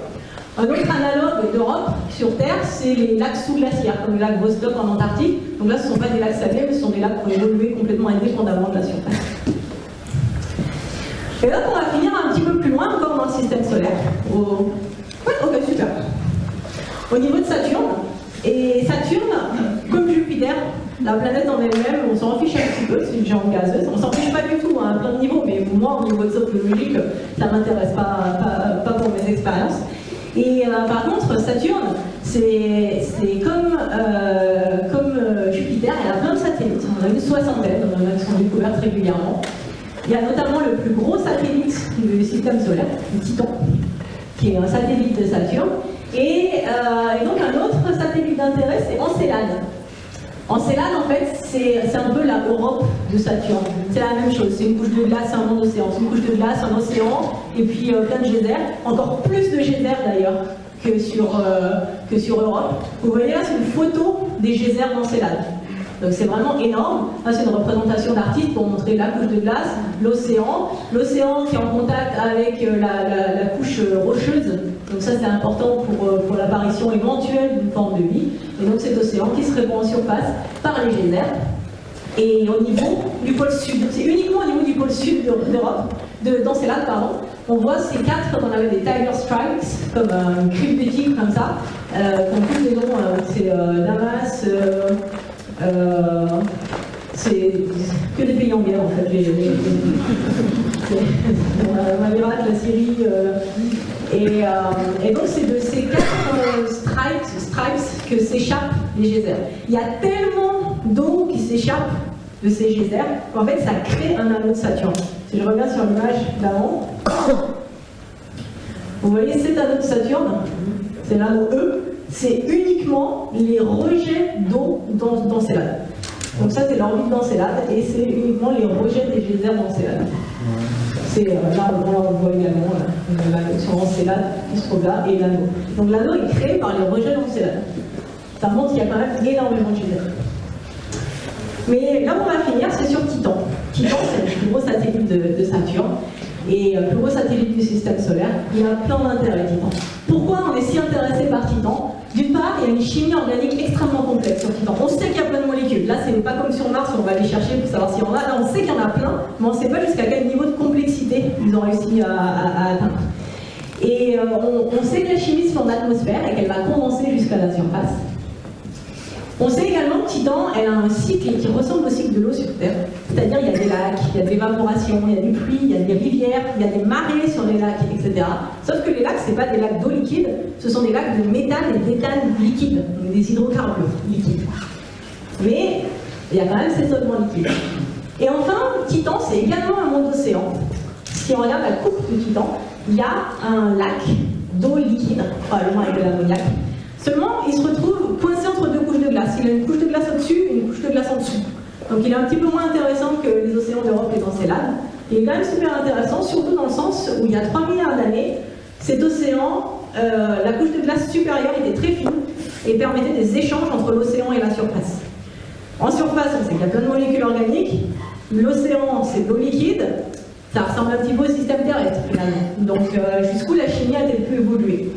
Un autre analogue d'Europe sur Terre, c'est les lacs sous-glaciaires, comme le lac Vostok en Antarctique. Donc là, ce ne sont pas des lacs salés, mais ce sont des lacs qui ont évolué complètement indépendamment de la surface. Et là, on va finir un petit peu plus loin, encore dans le système solaire. Ouais, ok, super. Au niveau de Saturne, et Saturne, comme Jupiter, la planète en elle-même, on s'en fiche un petit peu, c'est une géante gazeuse. On s'en fiche pas du tout à plein de niveaux, mais moi, au niveau de sociologique, ça ne m'intéresse pas pour mes expériences. Et par contre, Saturne, c'est comme Jupiter, elle a plein de satellites. On a une 60aine, on en a qui sont découvertes régulièrement. Il y a notamment le plus gros satellite du système solaire, le Titan, qui est un satellite de Saturne. Et donc un autre satellite d'intérêt, c'est Encelade. Encelade, en fait, c'est un peu la Europe de Saturne. C'est la même chose, c'est une couche de glace, un monde d'océan. C'est une couche de glace, un océan, et puis plein de geysers. Encore plus de geysers d'ailleurs que sur Europe. Vous voyez là, c'est une photo des geysers d'Encelade. Donc c'est vraiment énorme. Là, c'est une représentation d'artiste pour montrer la couche de glace, l'océan qui est en contact avec la couche rocheuse. Donc ça, c'est important pour l'apparition éventuelle d'une forme de vie. Et donc cet océan qui se répand en surface par les geysers. Et au niveau du pôle sud, c'est uniquement au niveau du pôle sud d'Europe, d'Encelade, pardon, on voit ces quatre, comme on avait des tiger stripes, comme une crible de tigre comme ça, comme tous les noms, c'est Damas, c'est que des pays en guerre en fait, l'Irak, la Syrie, et donc c'est de ces quatre stripes que s'échappent les geysers. Il y a tellement d'eau qui s'échappe de ces geysers qu'en fait ça crée un anneau de Saturne. Si je reviens sur l'image d'avant, vous voyez cet anneau de Saturne, c'est l'anneau E, c'est uniquement les rejets d'eau d'Encelade. Donc ça c'est l'orbite d'Encelade et c'est uniquement les rejets des geysers d'Encelade. C'est là on voit également l'anneau sur Encelade qui se trouve là et l'anneau. Donc l'anneau est créé par les rejets d'Encelade. Ça montre qu'il y a quand même énormément de geysers. Mais là où on va finir, c'est sur Titan. Titan, c'est le plus gros satellite de Saturne et le plus gros satellite du système solaire. Il a plein d'intérêts, Titan. Pourquoi on est si intéressé par Titan? D'une part, il y a une chimie organique extrêmement complexe sur Titan. On sait qu'il y a plein de molécules. Là, c'est pas comme sur Mars où on va aller chercher pour savoir s'il y en a. Là, on sait qu'il y en a plein, mais on ne sait pas jusqu'à quel niveau de complexité ils ont réussi à atteindre. Et on sait que la chimie se fait en atmosphère et qu'elle va condenser jusqu'à la surface. On sait également que Titan, elle a un cycle qui ressemble au cycle de l'eau sur Terre. C'est-à-dire il y a des lacs, il y a de l'évaporation, il y a du pluie, il y a des rivières, il y a des marées sur les lacs, etc. Sauf que les lacs, ce n'est pas des lacs d'eau liquide, ce sont des lacs de méthane et d'éthane liquide, donc des hydrocarbures liquides. Mais il y a quand même ces solvants liquides. Et enfin, Titan, c'est également un monde océan. Si on regarde la coupe de Titan, il y a un lac d'eau liquide, probablement avec de l'ammoniac. Seulement, il se retrouve coincé entre deux couches de glace. Il a une couche de glace au-dessus et une couche de glace en dessous. Donc il est un petit peu moins intéressant que les océans d'Europe et d'Encelade. Il est quand même super intéressant, surtout dans le sens où il y a 3 milliards d'années, cet océan, la couche de glace supérieure était très fine et permettait des échanges entre l'océan et la surface. En surface, on sait qu'il y a plein de molécules organiques. L'océan, c'est de l'eau liquide. Ça ressemble un petit peu au système terrestre, finalement. Donc jusqu'où la chimie a-t-elle pu évoluer?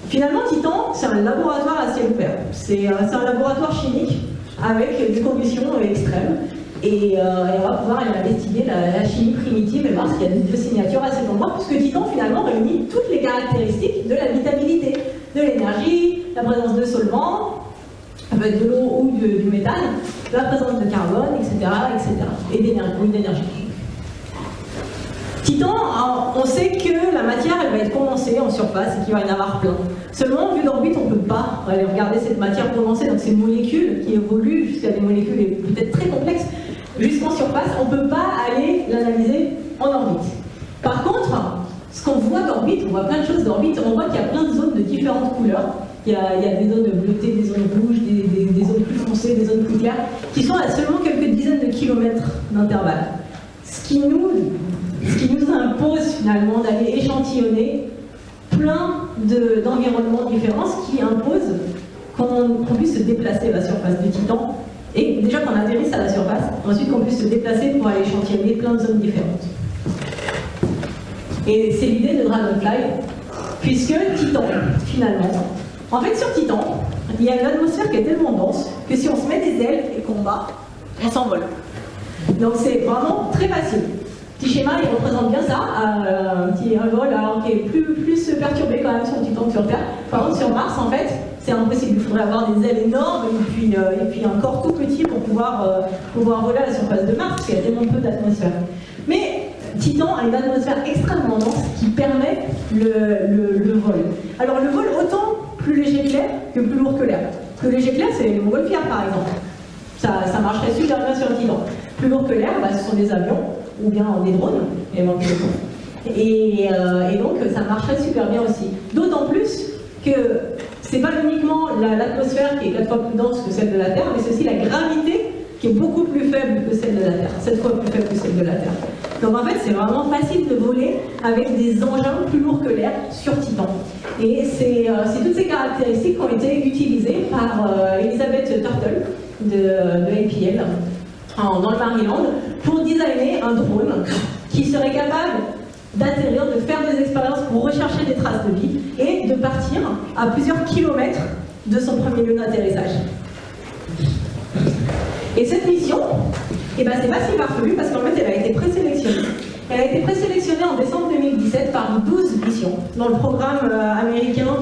Finalement, Titan, c'est un laboratoire à ciel ouvert. C'est un laboratoire chimique avec des conditions extrêmes. Et on va pouvoir aller investiguer la chimie primitive et voir s'il y a des signatures à cet endroit, puisque Titan, finalement, réunit toutes les caractéristiques de l'habitabilité, de l'énergie, la présence de solvants, avec de l'eau ou du méthane, la présence de carbone, etc. et d'énergie. Titan, on sait que la matière, elle va être condensée en surface et qu'il va y en avoir plein. Seulement, vu l'orbite, on ne peut pas aller regarder cette matière condensée, donc ces molécules qui évoluent jusqu'à des molécules peut-être très complexes, jusqu'en surface, on ne peut pas aller l'analyser en orbite. Par contre, ce qu'on voit d'orbite, on voit plein de choses d'orbite, on voit qu'il y a plein de zones de différentes couleurs. Il y a des zones bleutées, des zones rouges, des zones plus foncées, des zones plus claires, qui sont à seulement quelques dizaines de kilomètres d'intervalle. Ce qui nous impose finalement d'aller échantillonner plein d'environnements différents, ce qui impose qu'on puisse se déplacer à la surface du Titan, et déjà qu'on atterrisse à la surface, ensuite qu'on puisse se déplacer pour aller échantillonner plein de zones différentes. Et c'est l'idée de Dragonfly, puisque Titan, finalement, en fait sur Titan, il y a une atmosphère qui est tellement dense que si on se met des ailes et qu'on bat, on s'envole. Donc c'est vraiment très facile. Petit schéma, il représente bien ça, un vol alors, qui est plus perturbé quand même sur Titan que sur Terre. Par contre, sur Mars, en fait, c'est impossible. Il faudrait avoir des ailes énormes et puis un corps tout petit pour pouvoir voler à la surface de Mars, parce qu'il y a tellement peu d'atmosphère. Mais Titan a une atmosphère extrêmement dense qui permet le vol. Alors le vol, autant plus léger que l'air que plus lourd que l'air. Plus léger que l'air, c'est les montgolfières par exemple. Ça marcherait super bien sur Titan. Plus lourd que l'air, ce sont des avions, ou bien des drones, éventuellement. Et donc ça marcherait super bien aussi. D'autant plus que c'est pas uniquement l'atmosphère qui est 4 fois plus dense que celle de la Terre, mais c'est aussi la gravité qui est beaucoup plus faible que celle de la Terre, 7 fois plus faible que celle de la Terre. Donc en fait, c'est vraiment facile de voler avec des engins plus lourds que l'air sur Titan. Et c'est toutes ces caractéristiques qui ont été utilisées par Elizabeth Turtle de APL dans le Maryland pour designer un drone qui serait capable d'atterrir, de faire des expériences pour rechercher des traces de vie et de partir à plusieurs kilomètres de son premier lieu d'atterrissage. Et cette mission, Et bien c'est pas si farfelu parce qu'en fait elle a été présélectionnée. Elle a été présélectionnée en décembre 2017 parmi 12 missions dans le programme américain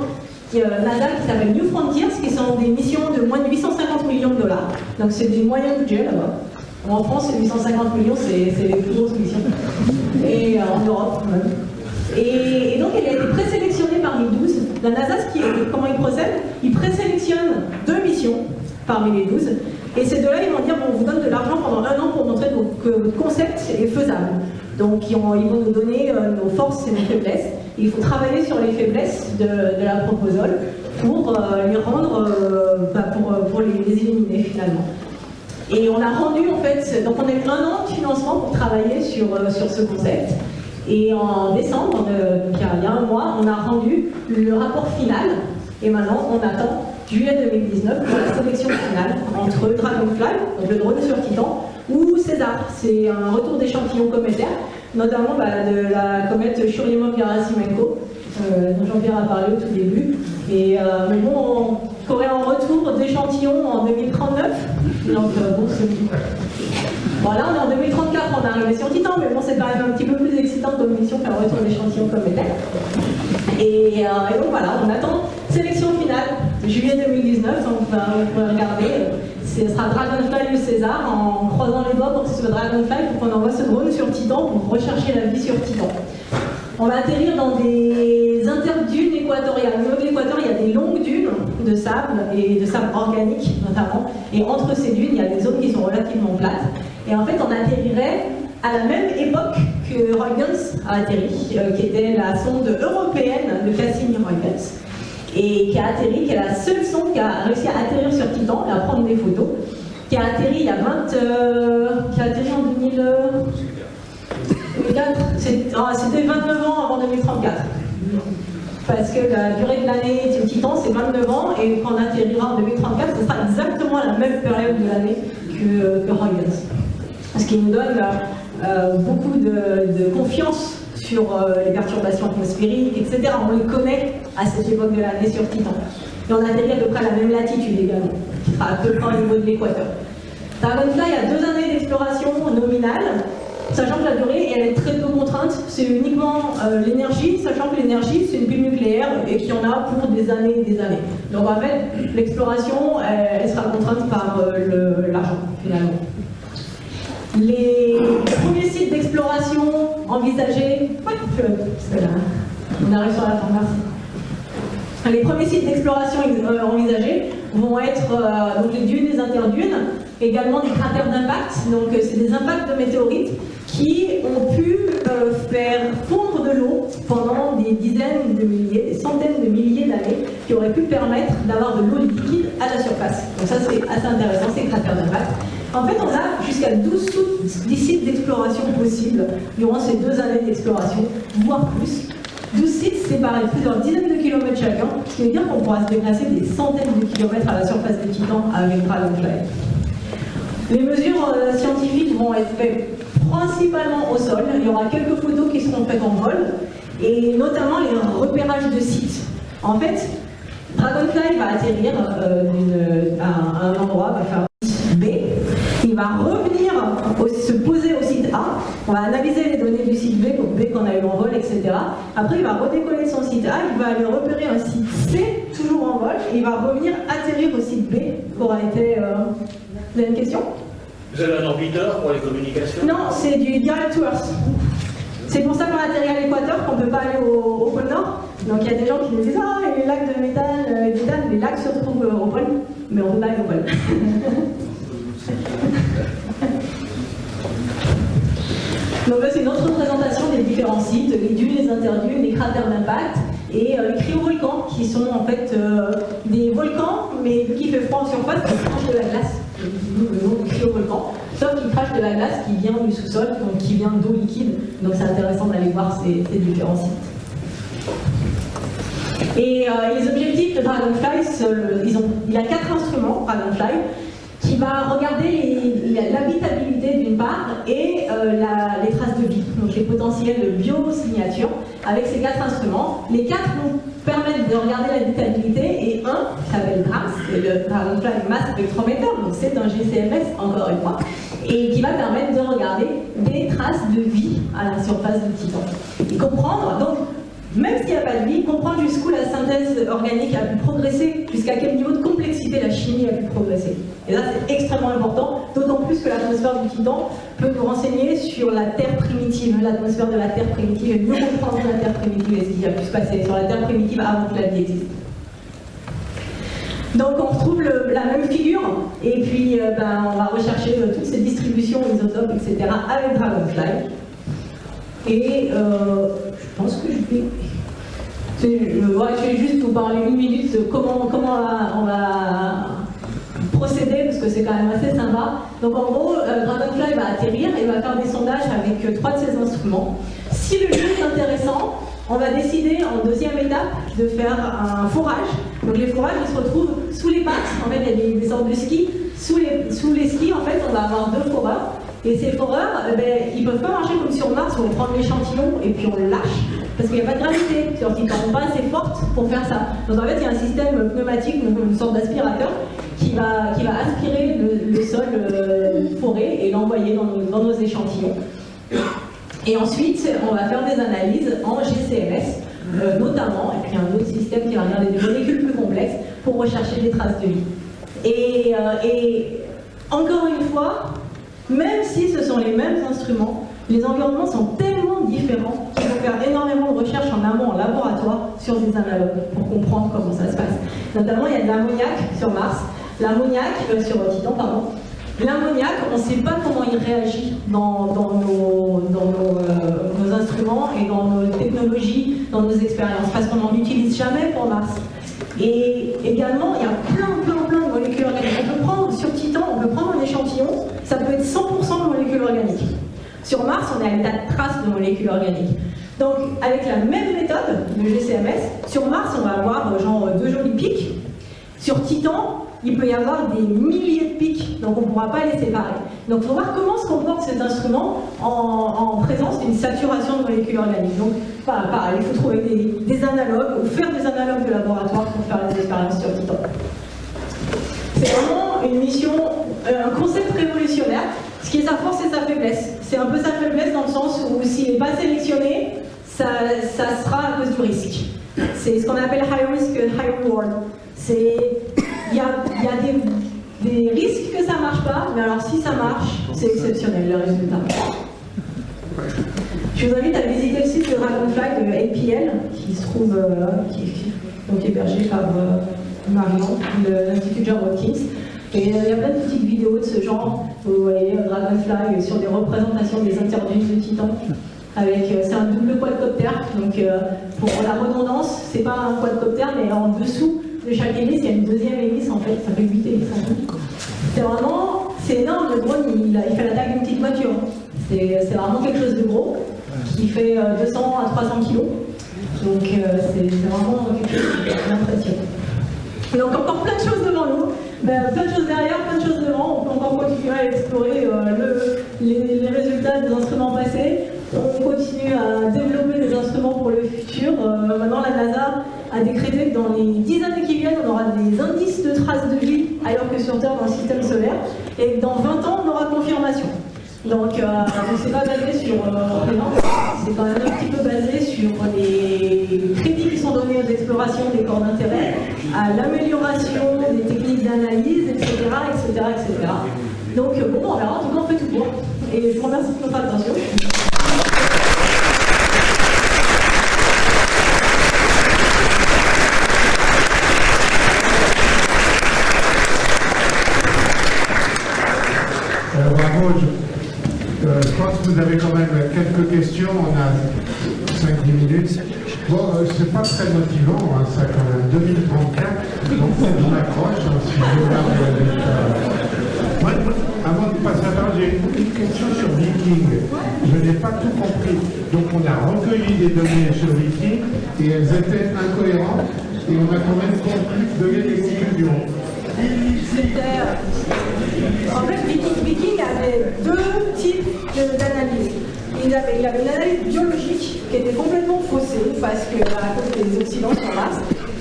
NASA qui s'appelle New Frontiers, qui sont des missions de moins de 850 millions de dollars. Donc c'est des moyens budgets là-bas. En France, 850 millions, c'est les plus grosses missions. Et en Europe même. Et donc elle a été présélectionnée parmi 12. La NASA, comment ils procèdent? Ils présélectionnent 2 missions parmi les 12. Et ces deux-là, ils vont dire, bon, on vous donne de l'argent pendant 1 an pour montrer que votre concept est faisable. Donc ils vont nous donner nos forces et nos faiblesses. Il faut travailler sur les faiblesses de la proposal pour les rendre, pour les éliminer finalement. Et on a rendu en fait, donc on a eu 1 an de financement pour travailler sur ce concept. Et en décembre, donc il y a 1 mois, on a rendu le rapport final. Et maintenant, on attend juillet 2019 pour la sélection finale entre Dragonfly, donc le drone sur Titan, ou César. C'est un retour d'échantillons cométaires, notamment de la comète Churyumov-Gerasimenko, dont Jean-Pierre a parlé au tout début. Et mais bon, on aurait un retour d'échantillons en 2039. Donc bon, c'est... Bon, là, on est en 2034, on est arrivé sur Titan, mais bon, c'est quand même un petit peu plus excitant comme mission qu'un retour d'échantillons cométaire. Et donc voilà, on attend sélection finale, juillet 2019, donc vous pouvez regarder. Ce sera Dragonfly ou César, en croisant les doigts pour que ce soit Dragonfly, pour qu'on envoie ce drone sur Titan pour rechercher la vie sur Titan. On va atterrir dans des interdunes équatoriales. Au niveau de l'équateur, il y a des longues dunes de sable, et de sable organique notamment. Et entre ces dunes, il y a des zones qui sont relativement plates. Et en fait, on atterrirait à la même époque que Huygens a atterri, qui était la sonde européenne de Cassini-Huygens, et qui a atterri, qui est la seule sonde qui a réussi à atterrir sur Titan et à prendre des photos, qui a atterri il y a qui a atterri en 2004, c'était 29 ans avant 2034. Parce que la durée de l'année du Titan, c'est 29 ans, et quand on atterrira en 2034, ce sera exactement à la même période de l'année que Huygens. Ce qui nous donne beaucoup de confiance sur les perturbations atmosphériques, etc. On les connaît à cette époque de l'année sur Titan. Et on atterrit à peu près à la même latitude également, qui sera à peu près au niveau de l'équateur. Dragonfly a 2 années d'exploration nominale, sachant que la durée, elle est très peu contrainte. C'est uniquement l'énergie, sachant que l'énergie, c'est une pile nucléaire et qu'il y en a pour des années et des années. Donc en fait, l'exploration, elle sera contrainte par l'argent, finalement. Les premiers sites d'exploration envisagés... on arrive sur la fin, merci. Les premiers sites d'exploration envisagés vont être donc les dunes, les interdunes, également des cratères d'impact. Donc c'est des impacts de météorites qui ont pu faire fondre de l'eau pendant des dizaines de milliers, des centaines de milliers d'années, qui auraient pu permettre d'avoir de l'eau liquide à la surface. Donc ça c'est assez intéressant, ces cratères d'impact. En fait, on a jusqu'à 12 sites d'exploration possibles durant ces 2 années d'exploration, voire plus. 12 sites séparés de plusieurs dizaines de kilomètres chacun, ce qui veut dire qu'on pourra se déplacer des centaines de kilomètres à la surface de Titan avec Dragonfly. Les mesures scientifiques vont être faites principalement au sol. Il y aura quelques photos qui seront faites en vol, et notamment les repérages de sites. En fait, Dragonfly va atterrir à un endroit, va faire B. Il va revenir se poser au site A, on va analyser les données du site B, donc B qu'on a eu en vol, etc. Après, il va redécoller son site A, il va aller repérer un site C, toujours en vol, et il va revenir atterrir au site B, qui aura été... Vous avez une question? Vous avez un orbiteur pour les communications? Non, c'est du direct to Earth. C'est pour ça qu'on atterrit à l'équateur, qu'on ne peut pas aller au pôle Nord. Donc il y a des gens qui nous disent « Ah, les lacs de méthane, les lacs se retrouvent au pôle. » Mais on peut pas aller au pôle. Donc là, c'est une autre représentation des différents sites, les dunes, les interdunes, les cratères d'impact et les cryovolcans, qui sont en fait des volcans, mais qui fait froid en surface, qui crachent de la glace, le nom du cryovolcan, sauf qu'ils crachent de la glace qui vient du sous-sol, donc qui vient d'eau liquide. Donc c'est intéressant d'aller voir ces différents sites. Et les objectifs de Dragonfly, il y a 4 instruments, Dragonfly, qui va regarder l'habitabilité d'une part et les traces de vie, donc les potentiels de biosignatures avec ces 4 instruments. Les 4 vont permettre de regarder l'habitabilité et un qui s'appelle GRAMS, c'est le Dragonfly Mass Spectrometer, donc c'est un GCMS encore une fois. et qui va permettre de regarder des traces de vie à la surface du Titan. Et comprendre, donc, même s'il n'y a pas de vie, comprendre jusqu'où la synthèse organique a pu progresser, jusqu'à quel niveau de complexité la chimie a pu progresser. Et là, c'est extrêmement important, d'autant plus que l'atmosphère du Titan peut nous renseigner sur la Terre primitive, l'atmosphère de la Terre primitive, et mieux comprendre la Terre primitive et ce qui a pu se passer sur la Terre primitive avant que la vie existe. Donc on retrouve la même figure, et puis on va rechercher toutes ces distributions, isotopes, etc. avec Dragonfly. Et je pense que je vais juste vous parler une minute de comment on va procéder, parce que c'est quand même assez sympa. Donc en gros, Dragonfly va atterrir et va faire des sondages avec 3 de ses instruments. Si le lieu est intéressant, on va décider en deuxième étape de faire un forage. Donc les forages, ils se retrouvent sous les pattes. En fait, il y a des sortes de skis. Sous les skis, en fait, on va avoir 2 foreurs. Et ces foreurs, ils ne peuvent pas marcher comme sur Mars où on prend l'échantillon et puis on le lâche. Parce qu'il n'y a pas de gravité. Sur Titan, on n'est pas assez forte pour faire ça. Donc en fait, il y a un système pneumatique, donc une sorte d'aspirateur, qui va aspirer le sol foré et l'envoyer dans nos échantillons. Et ensuite, on va faire des analyses en GCMS, notamment, et puis un autre système qui va regarder des molécules plus complexes pour rechercher des traces de vie. Et encore une fois, même si ce sont les mêmes instruments, les environnements sont tellement différents qu'il faut faire énormément de recherches en amont, en laboratoire, sur des analogues, pour comprendre comment ça se passe. Notamment, il y a de l'ammoniac sur Mars, l'ammoniac sur Titan, pardon. L'ammoniac, on ne sait pas comment il réagit dans nos instruments et dans nos technologies, dans nos expériences, parce qu'on n'en utilise jamais pour Mars. Et également, il y a plein de molécules organiques. On peut prendre, sur Titan, on peut prendre un échantillon, ça peut être 100% de molécules organiques. Sur Mars, on est à l'état de traces de molécules organiques. Donc, avec la même méthode de GCMS, sur Mars, on va avoir genre 2 jolis pics. Sur Titan, il peut y avoir des milliers de pics, donc on ne pourra pas les séparer. Donc il faut voir comment se comporte cet instrument en présence d'une saturation de molécules organiques. Donc pareil, il faut trouver des analogues, ou faire des analogues de laboratoire pour faire les expériences sur Titan. C'est vraiment une mission, un concept révolutionnaire, ce qui est sa force et sa faiblesse. C'est un peu sa faiblesse dans le sens où s'il n'est pas sélectionné, ça sera à cause du risque. C'est ce qu'on appelle high risk, high reward. Il y a des risques que ça ne marche pas, mais alors si ça marche, c'est exceptionnel le résultat. Je vous invite à visiter le site de Dragonfly de APL, qui se trouve, qui est hébergé par Marion, l'Institut John Hopkins. Et il y a plein de petites vidéos de ce genre. Vous voyez Dragonfly sur des représentations des interviews de Titan. C'est un double quadcopter, donc pour la redondance, c'est pas un quadcopter, mais en dessous de chaque hélice, il y a une deuxième hélice en fait, ça fait 8 hélices en tout. C'est énorme, le drone il fait la taille d'une petite voiture. C'est vraiment quelque chose de gros, qui fait 200 à 300 kg. Donc c'est vraiment quelque chose d'impressionnant. Donc encore plein de choses devant nous, plein de choses derrière, plein de choses devant. On peut encore continuer à explorer les résultats des instruments passés. On continue à développer des instruments pour le futur. Maintenant, la NASA a décrété que dans les 10 années qui viennent, on aura des indices de traces de vie ailleurs que sur Terre dans le système solaire. Et que dans 20 ans, on aura confirmation. Donc, c'est pas basé sur c'est quand même un petit peu basé sur les crédits qui sont donnés aux explorations des corps d'intérêt, à l'amélioration des techniques d'analyse, etc., etc., etc. Donc, on verra. En tout cas, on fait tout pour. Et je vous remercie de votre attention. Bravo, je pense que vous avez quand même quelques questions, on a 5-10 minutes. Bon, c'est pas très motivant, hein, ça quand même, 2034, donc on approche, si je regarde avant de passer à la parole, j'ai une question sur Viking. Je n'ai pas tout compris. Donc on a recueilli des données sur Viking et elles étaient incohérentes et on a quand même donné des conclusions. En fait, Viking avait 2 types d'analyse. Il avait une analyse biologique qui était complètement faussée parce que à cause des oxydants sur Mars.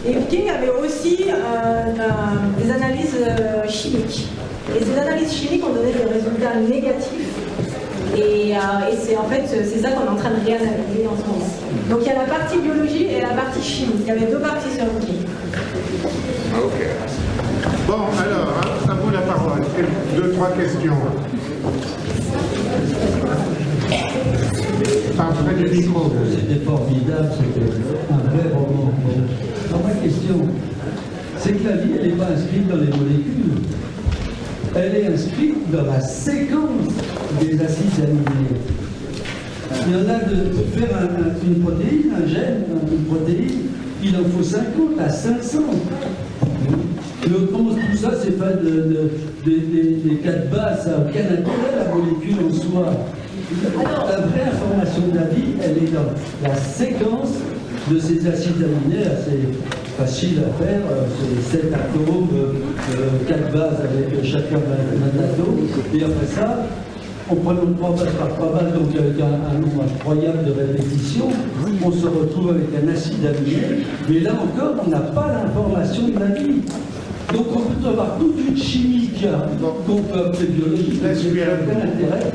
Et Viking avait aussi des analyses chimiques. Et ces analyses chimiques ont donné des résultats négatifs. Et c'est en fait c'est ça qu'on est en train de réanalyser en ce moment. Donc il y a la partie biologie et la partie chimie. Il y avait deux parties sur le chimie. Ok. Bon, alors, à vous la parole. 2-3 questions. Près du micro. C'était formidable, c'était un vrai roman. Alors, ma question, c'est que la vie, elle n'est pas inscrite dans les molécules. Elle est inscrite dans la séquence des acides aminés. Il y en a pour faire une protéine, un gène, une protéine, il en faut 50 à 500. Tout ça, c'est pas des 4 bases, ça n'a aucun intérêt, la molécule en soi. Alors, la vraie information de la vie, elle est dans la séquence de ces acides aminés, assez facile à faire, c'est 7 atomes, 4 bases avec chacun d'un atome, et après ça, en prenant 3 bases par 3 bases, donc avec un nombre incroyable de répétitions, on se retrouve avec un acide aminé, mais là encore, on n'a pas l'information de la vie. Donc on peut avoir toute une chimie qu'on peut appeler biologique, mais qui n'a aucun intérêt.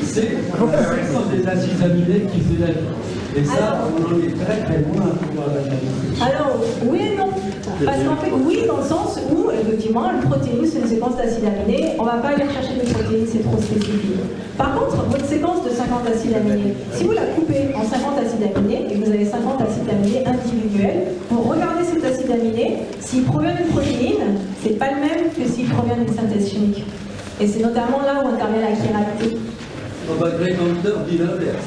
C'est la séquence des acides aminés qui fait la vie. Et ça, on en est très très loin à pouvoir l'analyser. Alors, oui et non. Parce qu'en fait, oui, dans le sens où, effectivement, une protéine, c'est une séquence d'acides aminés. On ne va pas aller chercher des protéines, c'est trop spécifique. Par contre, votre séquence de 50 acides aminés, si vous la coupez en 50 acides aminés, et que vous avez 50 acides aminés individuels, pour regarder cet acide aminé, s'il provient d'une protéine, c'est pas le même que s'il provient d'une synthèse chimique. Et c'est notamment là où intervient la chiralité. On va créer un auteur dit l'inverse.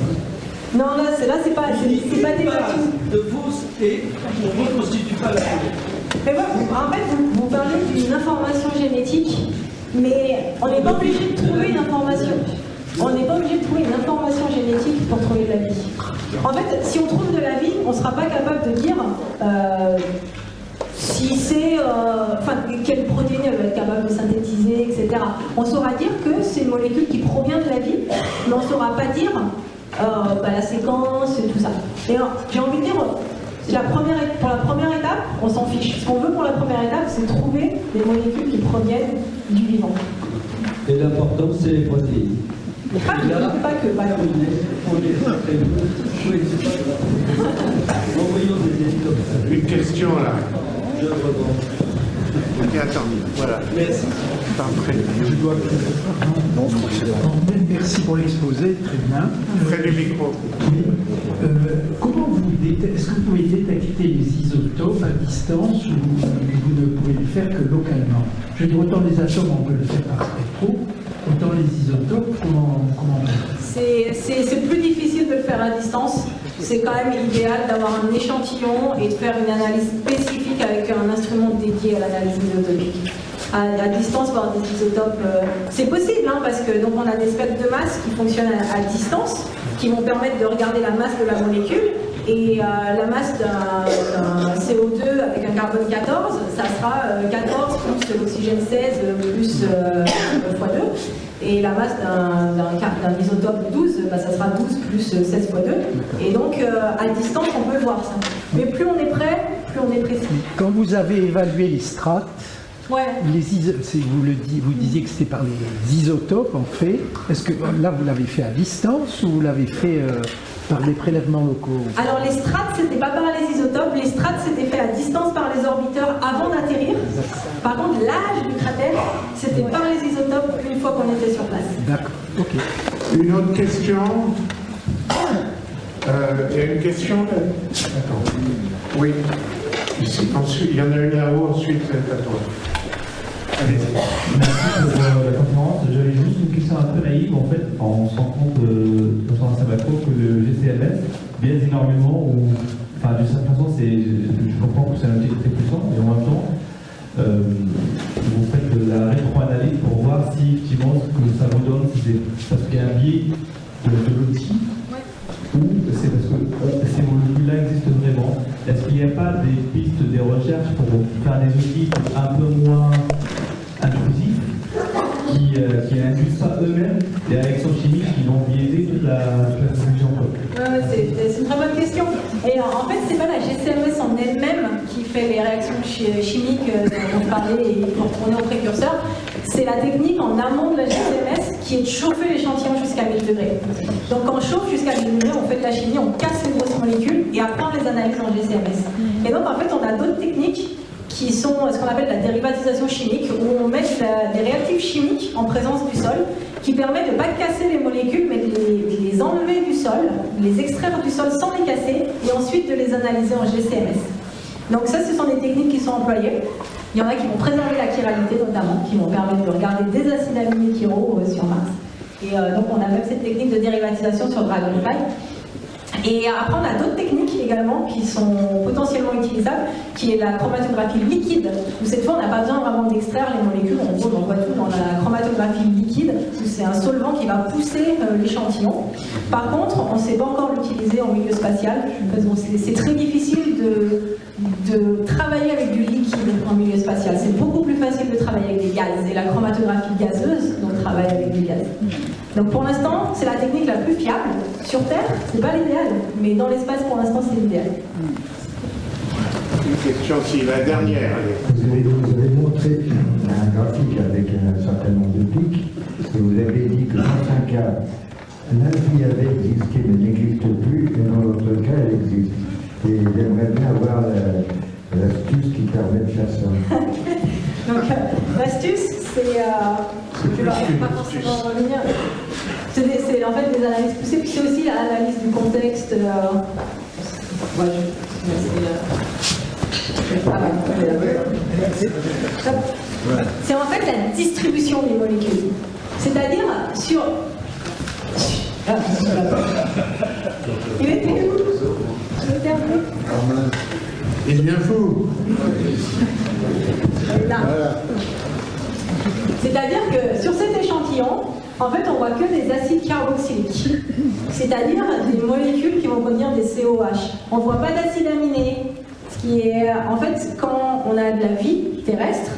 Non, là, c'est pas des base de fausse et on ne reconstitue pas la protéine. Mais bon, en fait, vous parlez d'une information génétique, mais on n'est pas obligé de trouver une information. On n'est pas obligé de trouver une information génétique pour trouver de la vie. En fait, si on trouve de la vie, on ne sera pas capable de dire si c'est, quelle protéine elle va être capable de synthétiser, etc. On saura dire que c'est une molécule qui provient de la vie, mais on ne saura pas dire la séquence et tout ça. Et j'ai envie de dire, pour la première étape, on s'en fiche. Ce qu'on veut pour la première étape, c'est trouver des molécules qui proviennent du vivant. Et l'important, c'est les protéines. Pas que. Une question là. Je reprends. Ok, attends, voilà. Merci. Je dois. Non, je crois que c'est bon. Merci pour l'exposé, très bien. Près du micro. Oui. Comment est-ce que vous pouvez détecter les isotopes à distance ou vous ne pouvez le faire que localement? Je veux dire, autant les atomes, on peut le faire par spectro, autant les isotopes, comment on fait? C'est plus difficile de le faire à distance. C'est quand même idéal d'avoir un échantillon et de faire une analyse spécifique avec un instrument dédié à l'analyse isotopique. À distance, voir des isotopes, c'est possible, hein, parce que donc on a des spectres de masse qui fonctionnent à distance, qui vont permettre de regarder la masse de la molécule. Et la masse d'un CO2 avec un carbone 14, ça sera 14 plus l'oxygène 16 plus x2. Et la masse d'un isotope 12, ça sera 12 plus 16 x 2. Et donc, à distance, on peut voir ça. Mais plus on est prêt, plus on est précis. Quand vous avez évalué les strates, ouais. Vous disiez que c'était par les isotopes, en fait. Est-ce que là, vous l'avez fait à distance ou vous l'avez fait par des prélèvements locaux? Alors, les strates, c'était pas par les isotopes. Les strates, c'était fait à distance par les orbiteurs avant d'atterrir. Par contre, l'âge du cratère, c'était par les isotopes une fois qu'on était sur place. D'accord, ok. Une autre question? Il y a une question là? Attends. Oui. Ici, ensuite, il y en a une là-haut, ensuite c'est à toi. Merci pour la conférence. J'avais juste une question un peu naïve. En fait, on se rend compte, dans un Sabaco, que le GCMS baisse énormément. Enfin, d'une certaine façon, je comprends que c'est un outil très puissant, mais en même temps, vous faites de la rétro-analyse pour voir si effectivement ce que ça vous donne, si c'est parce qu'il y a un biais de l'outil, ou c'est parce que ces molécules-là existent vraiment. Est-ce qu'il n'y a pas des pistes, des recherches pour faire des outils un peu moins intrusifs, qui n'induisent pas eux-mêmes même des réactions chimiques qui vont biaiser toute la solution. C'est une très bonne question. Et en fait, c'est pas la GCMS en elle-même qui fait les réactions chimiques dont on parlait et pour tourner au précurseur. C'est la technique en amont de la GCMS qui est de chauffer l'échantillon jusqu'à 1000 degrés. Donc quand on chauffe jusqu'à 1000 degrés, on fait de la chimie, on casse les grosses molécules et après on les analyse en GCMS. Et donc en fait, on a d'autres techniques qui sont ce qu'on appelle la dérivatisation chimique, où on met des réactifs chimiques en présence du sol, qui permet de ne pas casser les molécules, mais de les enlever du sol, les extraire du sol sans les casser, et ensuite de les analyser en GCMS. Donc ça, ce sont des techniques qui sont employées. Il y en a qui vont préserver la chiralité notamment, qui vont permettre de regarder des acides aminés chiraux sur Mars. Et donc on a même cette technique de dérivatisation sur Dragonfly. Et après, on a d'autres techniques également qui sont potentiellement utilisables, qui est la chromatographie liquide, où cette fois, on n'a pas besoin vraiment d'extraire les molécules. En gros, on voit tout dans la chromatographie liquide, où c'est un solvant qui va pousser l'échantillon. Par contre, on ne sait pas encore l'utiliser en milieu spatial, parce que c'est très difficile de travailler avec du liquide en milieu spatial. C'est beaucoup plus facile de travailler avec des gaz, et la chromatographie gazeuse, on travaille avec du gaz. Donc pour l'instant, c'est la technique la plus fiable. Sur Terre, c'est pas l'idéal, mais dans l'espace, pour l'instant, c'est l'idéal. Une question aussi, la dernière. Vous avez montré un graphique avec un certain nombre de pics, et vous avez dit que dans un cas, la vie avait existé mais n'existe plus, et dans l'autre cas, elle existe. Et j'aimerais bien avoir l'astuce qui permet de faire ça. Donc l'astuce, c'est... je ne vais pas forcément revenir. C'est en fait des analyses poussées, puis c'est aussi l'analyse du contexte. C'est en fait la distribution des molécules. C'est-à-dire sur... Il était où? Je m'étais un peu... Il vient fou. Là. C'est-à-dire que sur cet échantillon, en fait, on voit que des acides carboxyliques, c'est-à-dire des molécules qui vont contenir des COH. On ne voit pas d'acides aminés, ce qui est, en fait, quand on a de la vie terrestre,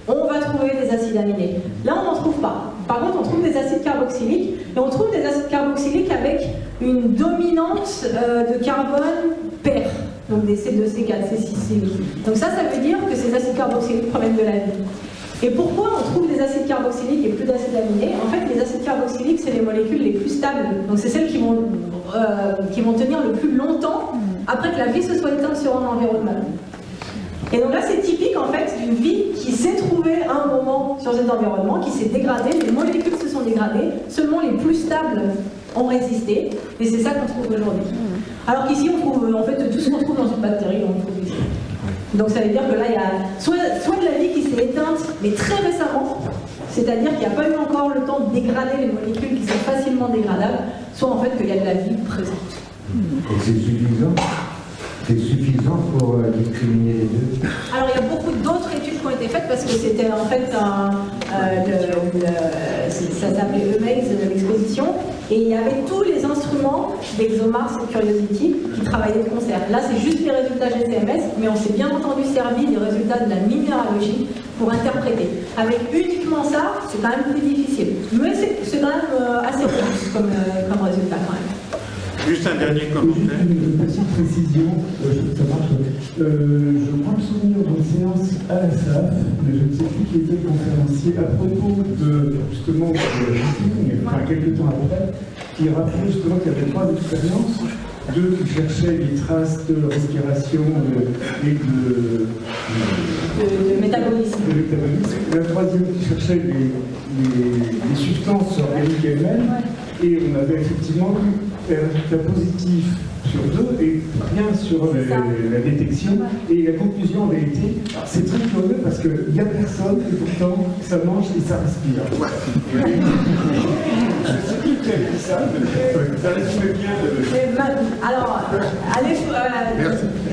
on va trouver des acides aminés. Là, on n'en trouve pas. Par contre, on trouve des acides carboxyliques, et on trouve des acides carboxyliques avec une dominante de carbone pair, donc des C2, C4, C6, C8. Donc ça veut dire que ces acides carboxyliques proviennent de la vie. Et pourquoi on trouve des acides carboxyliques et plus d'acides aminés? En fait, les acides carboxyliques, c'est les molécules les plus stables. Donc c'est celles qui vont tenir le plus longtemps après que la vie se soit éteinte sur un environnement. Et donc là, c'est typique en fait d'une vie qui s'est trouvée à un moment sur cet environnement, qui s'est dégradée, les molécules se sont dégradées, seulement les plus stables ont résisté, et c'est ça qu'on trouve aujourd'hui. Alors qu'ici, on trouve en fait tout ce qu'on trouve dans une bactérie, on trouve ici. Donc ça veut dire que là, il y a soit de la vie qui s'est éteinte, mais très récemment, c'est-à-dire qu'il n'y a pas eu encore le temps de dégrader les molécules qui sont facilement dégradables, soit en fait qu'il y a de la vie présente. Et c'est suffisant? C'est suffisant pour discriminer les deux? Alors il y a beaucoup d'autres études qui ont été faites parce que c'était en fait ça s'appelait EMAIS, l'exposition, et il y avait tous les instruments d'ExoMars et Curiosity qui travaillaient de concert. Là c'est juste les résultats GCMS, mais on s'est bien entendu servi des résultats de la minéralogie pour interpréter. Avec uniquement ça, c'est quand même plus difficile. Mais c'est quand même assez robuste comme résultat quand même. Juste un dernier commentaire. Une petite précision, ça marche. Je crois me souvenir d'une séance à la SAF, mais je ne sais plus qui était le conférencier, à propos de justement de Viking, enfin quelques temps après, qui rappelait justement qu'il y avait 3 expériences, 2 qui cherchaient les traces de respiration et de métabolisme. La 3e qui cherchait les substances organiques elles-mêmes, et on avait effectivement eu un résultat positif sur 2 et rien sur la détection. Et la conclusion avait été, c'est très curieux parce qu'il n'y a personne et pourtant ça mange et ça respire. Je ne sais plus qui a dit ça, mais ça résume bien Alors,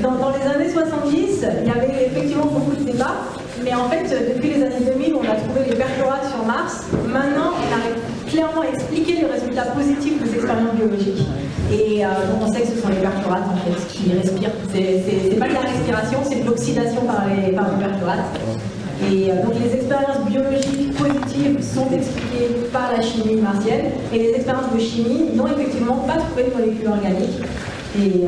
dans les années 70, il y avait effectivement beaucoup de débats, mais en fait, depuis les années 2000, on a trouvé les perchlorates sur Mars. Maintenant, on arrive clairement à expliquer les résultats positifs des expériences biologiques. Et donc on sait que ce sont les perchlorates en fait qui respirent. C'est pas de la respiration, c'est de l'oxydation par les perchlorates. Et donc les expériences biologiques positives cognitives sont expliquées par la chimie martienne et les expériences de chimie n'ont effectivement pas trouvé de molécules organiques. Et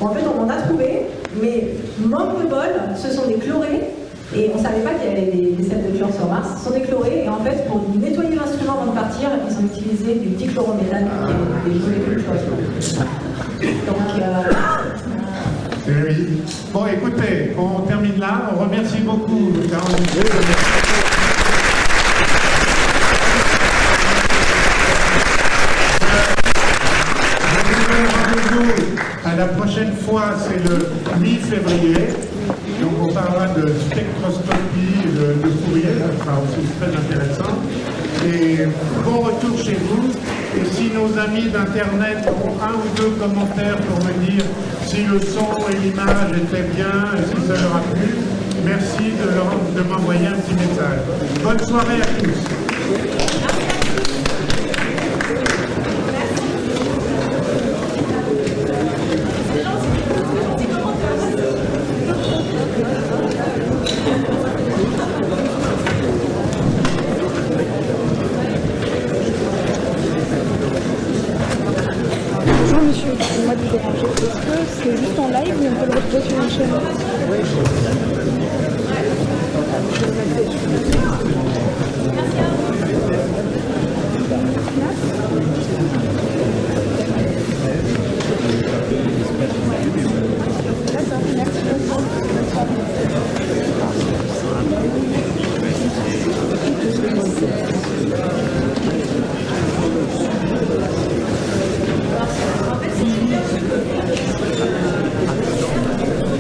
en fait, on en a trouvé, mais manque de bol, ce sont des chlorés. Et on ne savait pas qu'il y avait des sels de chlore sur Mars. Ce sont des chlorés, et en fait, pour nettoyer l'instrument avant de partir, ils ont utilisé du dichlorométhane, qui est des molécules chlorées. Donc, Oui. Bon, écoutez, on termine là. On remercie beaucoup Caroline. À la prochaine fois, c'est le mi-février. Donc on parlera de spectroscopie, de Fourier, ça sera aussi très intéressant. Et bon retour chez vous. Et si nos amis d'Internet ont un ou deux commentaires pour me dire si le son et l'image étaient bien et si ça leur a plu, merci de m'envoyer un petit message. Bonne soirée à tous. Bonjour monsieur, excusez-moi de vous déranger. Est-ce que c'est juste en live ou on peut le retrouver sur une chaîne?